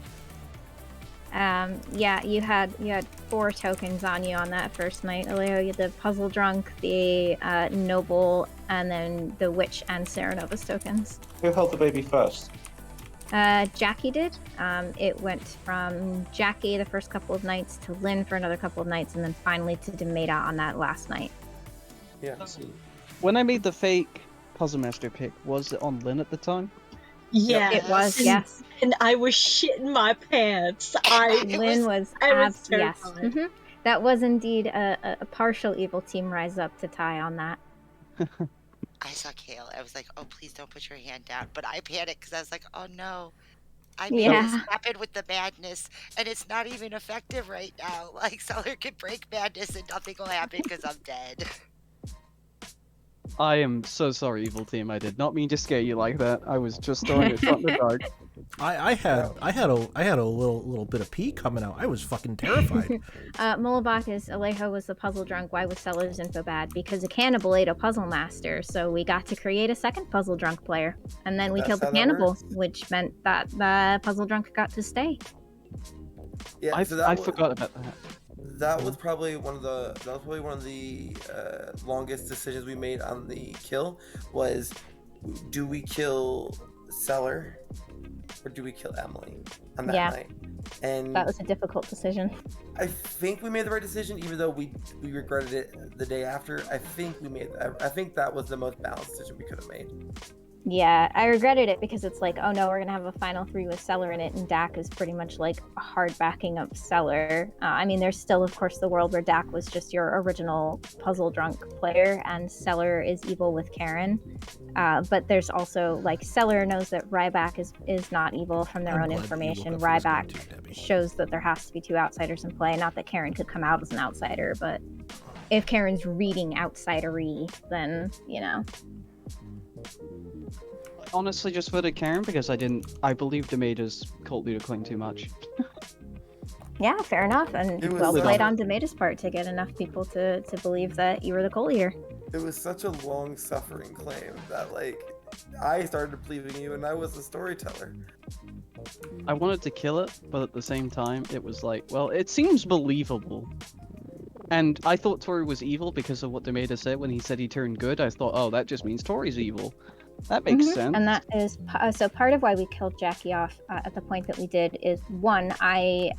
Yeah, you had 4 tokens on you on that first night, Alejo. You had the puzzle drunk, the noble, and then the witch and Sarah Nova's tokens. Who held the baby first? Jackie did. It went from Jackie the first couple of nights to Lynn for another couple of nights, and then finally to Demeda on that last night. Yeah. When I made the fake Puzzle Master pick, was it on Lynn at the time? Yeah, it was. Yes, and I was shitting my pants. Lynn was yes. terrified. Mm-hmm. That was indeed a partial evil team rise up to tie on that. I saw Kale. I was like, oh, please don't put your hand down. But I panicked because I was like, oh no. I made this happen with the madness, and it's not even effective right now. Like, Seller could break madness and nothing will happen because I'm dead. I am so sorry, evil team. I did not mean to scare you like that. I was just throwing a shot in the dark. I had a little bit of pee coming out. I was fucking terrified. Mulabakis, Alejo was the puzzle drunk. Why was Seller's info bad? Because a cannibal ate a puzzle master, so we got to create a second puzzle drunk player. And then we killed the cannibal, which meant that the puzzle drunk got to stay. Yeah, I forgot about that. That was probably one of the longest decisions we made on the kill. Was do we kill Seller or do we kill Emily on that night? And that was a difficult decision. I think we made the right decision, even though we regretted it the day after. I think that was the most balanced decision we could have made. Yeah, I regretted it because it's like, oh no, we're gonna have a final 3 with Seller in it, and Dak is pretty much like a hard backing up Seller. I mean, there's still, of course, the world where Dak was just your original puzzle drunk player, and Seller is evil with Karen. But there's also like Seller knows that Ryback is not evil from their own information. Ryback shows that there has to be 2 outsiders in play. Not that Karen could come out as an outsider, but if Karen's reading outsidery, then you know. I honestly just voted Karen because I believed Demeda's cult leader claim too much. Yeah, fair enough, and well played on Demeda's part to get enough people to believe that you were the cult leader. It was such a long-suffering claim that, like, I started believing you, and I was the storyteller. I wanted to kill it, but at the same time, it was like, well, it seems believable. And I thought Tori was evil because of what Demeda said when he said he turned good. I thought, oh, that just means Tori's evil. That makes sense. And that is so part of why we killed Jackie off at the point that we did is one,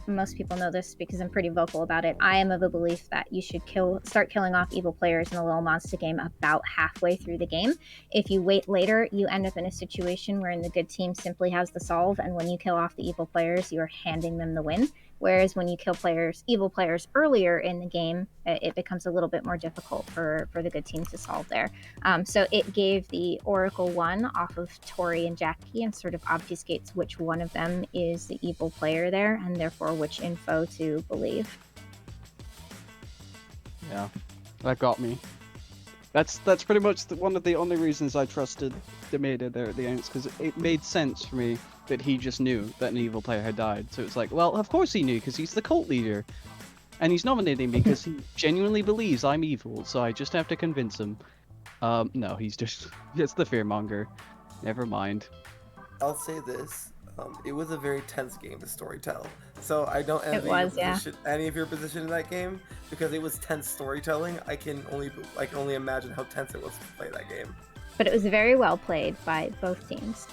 most people know this because I'm pretty vocal about it. I am of the belief that you should start killing off evil players in a little monster game about halfway through the game. If you wait later, you end up in a situation wherein the good team simply has the solve, and when you kill off the evil players, you are handing them the win. Whereas when you kill evil players earlier in the game, it becomes a little bit more difficult for the good team to solve there. So it gave the Oracle one off of Tori and Jackie and sort of obfuscates which one of them is the evil player there, and therefore which info to believe. Yeah, that got me. That's pretty much one of the only reasons I trusted Demeda there at the end, because it made sense for me that he just knew that an evil player had died. So it's like, well, of course he knew, because he's the cult leader. And he's nominating me because he genuinely believes I'm evil, so I just have to convince him. No, he's just the fearmonger. Never mind. I'll say this. It was a very tense game to storytell. So I don't envy any of your position in that game because it was tense storytelling. I can only imagine how tense it was to play that game. But it was very well played by both teams.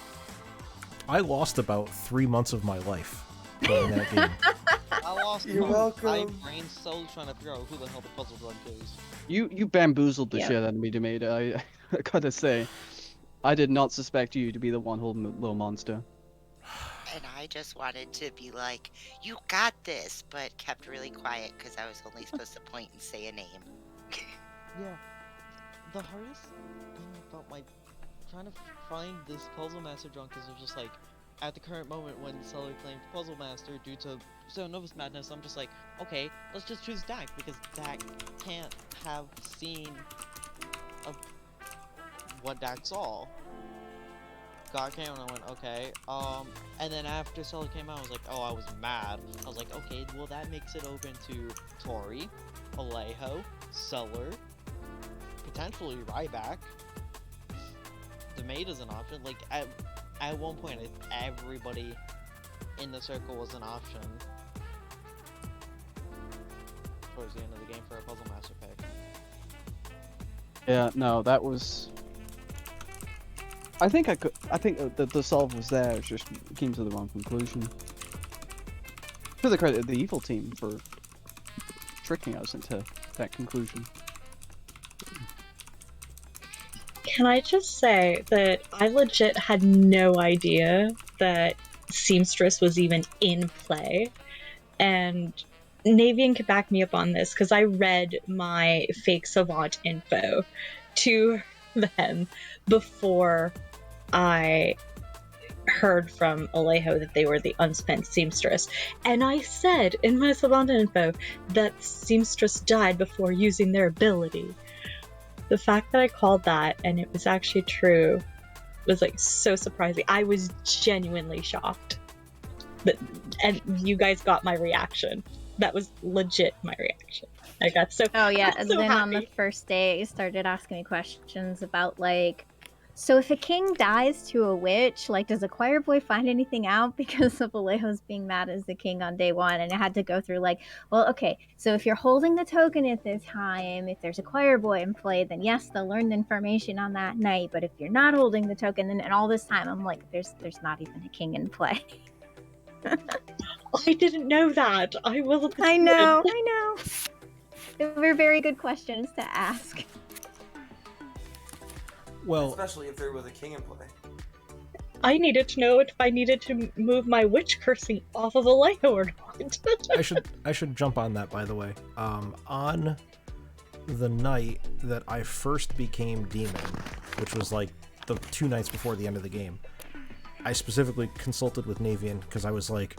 I lost about 3 months of my life playing that game. I lost You're welcome. my brain cells trying to figure out who the hell the puzzle drunk is. You bamboozled the shit out of me, Demeda. I gotta say, I did not suspect you to be the one holding the little monster. And I just wanted to be like, you got this, but kept really quiet because I was only supposed to point and say a name. Yeah. The hardest thing about my trying to find this puzzle master drunk is just like, at the current moment when Sully claimed puzzle master due to Novus madness, I'm just like, okay, let's just choose Dak because Dak can't have seen what Dak saw. God came and I went, okay, and then after Sully came out, I was like, oh, I was mad. I was like, okay, well that makes it open to Tori, Alejo, Suller, potentially Ryback. The maid is an option. Like at one point, everybody in the circle was an option towards the end of the game for a puzzle master pick. Yeah, no, that was. I think the solve was there. It just came to the wrong conclusion. To the credit of the evil team for tricking us into that conclusion. Can I just say that I legit had no idea that Seamstress was even in play, and Navean could back me up on this because I read my fake savant info to them before I heard from Alejo that they were the unspent seamstress, and I said in my savant info that seamstress died before using their ability. The fact that I called that and it was actually true was like so surprising. I was genuinely shocked. And you guys got my reaction. That was legit my reaction. I got so Oh yeah, so and then happy. on the first day, he started asking me questions about like, so if a king dies to a witch, like, does a choir boy find anything out because of Alejo's being mad as the king on day one? And I had to go through like, well, okay, so if you're holding the token at this time, if there's a choir boy in play, then yes, they'll learn the information on that night. But if you're not holding the token, then and all this time, I'm like, there's not even a king in play. I didn't know that. I will have I know. They were very good questions to ask. Well, especially if there was a king in play. I needed to know if I needed to move my witch cursing off of Alejo or not. I should jump on that, by the way. On the night that I first became demon, which was like the 2 nights before the end of the game, I specifically consulted with Navean because I was like,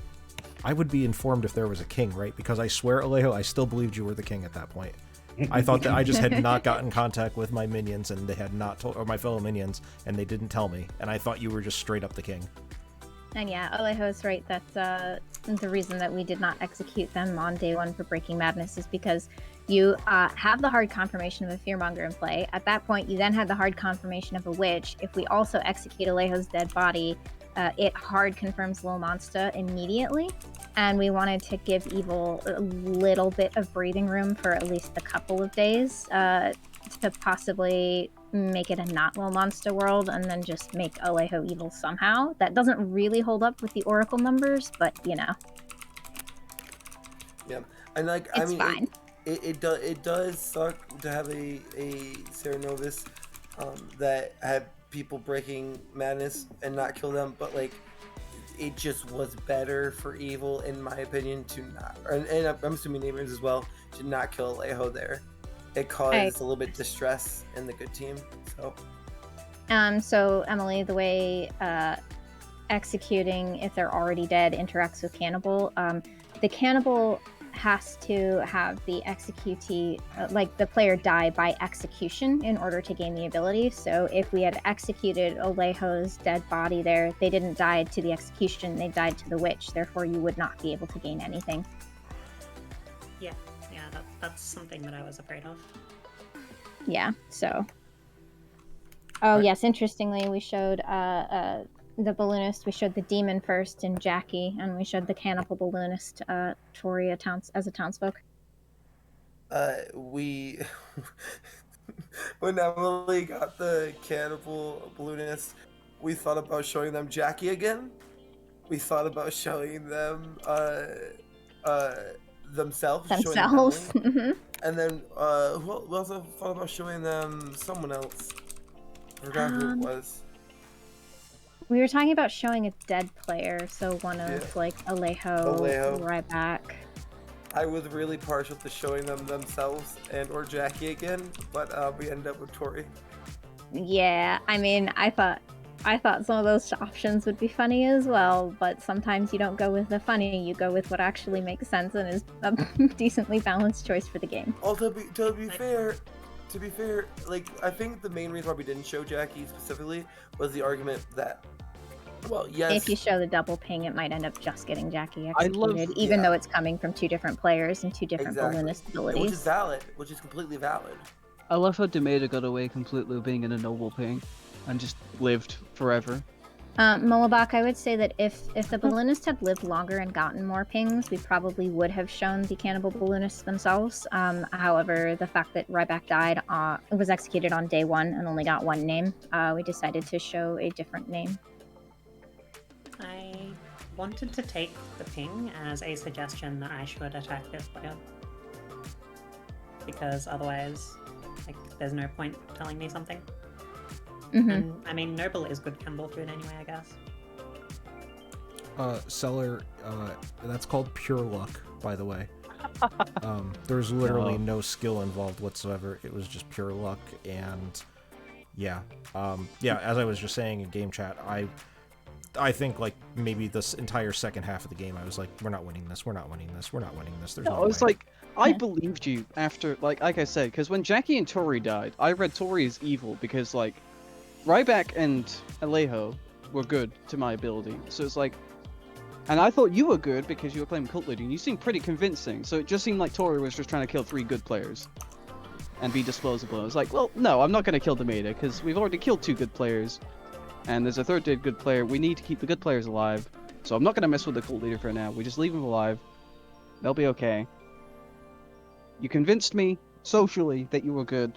I would be informed if there was a king, right? Because I swear, Alejo, I still believed you were the king at that point. I thought that I just had not gotten contact with my minions, and they had not told, or my fellow minions, and they didn't tell me, and I thought you were just straight up the king. And yeah, Alejo's right. That's the reason that we did not execute them on day one for Breaking Madness is because you have the hard confirmation of a Fearmonger in play. At that point, you then had the hard confirmation of a witch. If we also execute Alejo's dead body, it hard confirms Lil Monster immediately. And we wanted to give Evil a little bit of breathing room for at least a couple of days to possibly make it a not Lil Monster world and then just make Alejo evil somehow. That doesn't really hold up with the Oracle numbers, but you know. Yeah, and like it's fine. It does suck to have a Sarah Novus that had people breaking madness and not kill them, but like it just was better for Evil, in my opinion, to not, and I'm assuming neighbors as well, to not kill Alejo there. It caused a little bit of distress in the good team. So Emily, the way executing if they're already dead interacts with Cannibal, the Cannibal has to have the executee, like the player die by execution in order to gain the ability. So if we had executed Alejo's dead body there, they didn't die to the execution, they died to the witch. Therefore, you would not be able to gain anything. Yeah, that's something that I was afraid of. Yeah, so. Oh, yes, interestingly, we showed the balloonist, we showed the demon first in Jackie, and we showed the cannibal balloonist, Tori, as a townsfolk. We when Emily got the cannibal balloonist, we thought about showing them Jackie again. We thought about showing them themselves, showing them Themselves. Emily. And then we also thought about showing them someone else. I forgot who it was. We were talking about showing a dead player, so one of Yeah. like Alejo, Alejo. Ryback. I was really partial to showing them themselves and or Jackie again, but we ended up with Tori. Yeah, I mean, I thought some of those options would be funny as well, but sometimes you don't go with the funny, you go with what actually makes sense and is a decently balanced choice for the game. Oh, to be fair, like I think the main reason why we didn't show Jackie specifically was the argument that, well, yes, If you show the double ping, it might end up just getting Jackie I love- executed, even though it's coming from two different players and two different balloonist abilities. which is valid, which is completely valid. I love how Demeda got away completely with being in a noble ping and just lived forever. Molobak, I would say that if the balloonist had lived longer and gotten more pings, we probably would have shown the cannibal balloonists themselves. However, the fact that Ryback died, was executed on day one and only got one name, we decided to show a different name. I wanted to take the ping as a suggestion that I should attack this player. Because otherwise, like, there's no point telling me something. Mm-hmm. And, I mean, Noble is good cannibal food anyway, I guess. Seller, that's called pure luck, by the way. There's literally no skill involved whatsoever. It was just pure luck, and yeah, as I was just saying in game chat, I think like maybe this entire second half of the game, I was like, we're not winning this, we're not winning this, we're not winning this. There's no I was way. like, I believed you after, like I said, because when Jackie and Tori died, I read Tori as evil because, like, Ryback and Alejo were good to my ability. So it's like, and I thought you were good because you were playing cult leading. You seemed pretty convincing, so it just seemed like Tori was just trying to kill 3 good players and be disposable. I was like, well, no, I'm not going to kill Demeda because we've already killed 2 good players, and there's a 3rd dead good player. We need to keep the good players alive, so I'm not going to mess with the cult leader for now. We just leave them alive. They'll be okay. You convinced me socially that you were good.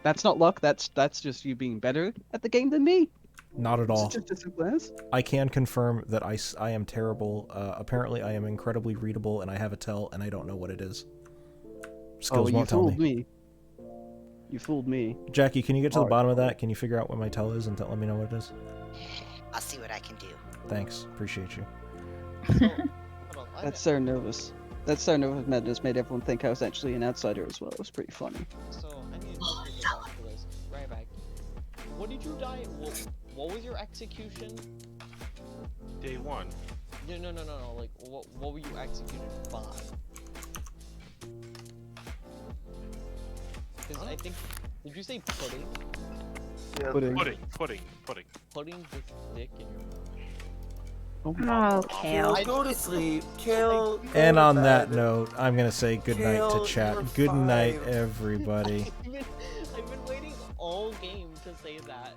That's not luck. That's just you being better at the game than me. Not at all. It's just as simple as. I can confirm that I am terrible. Apparently, I am incredibly readable, and I have a tell, and I don't know what it is. Skills won't tell me. You fooled me. Jackie, can you get to the bottom of that? Can you figure out what my tell is and let me know what it is? I'll see what I can do. Thanks. Appreciate you. That's so nervous. That so nervous madness made everyone think I was actually an outsider as well. It was pretty funny. So I need to go back to this. Right back. What did you die? What was your execution? Day 1. No. Like, what were you executed by? Because I think, did you say pudding? Yeah, Pudding. Putting this dick in your mouth. Oh, Kale. Go to sleep. Kale. And on that note, I'm going to say good night Kale, to chat. you're Good night, fine. everybody. I've been waiting all game to say that.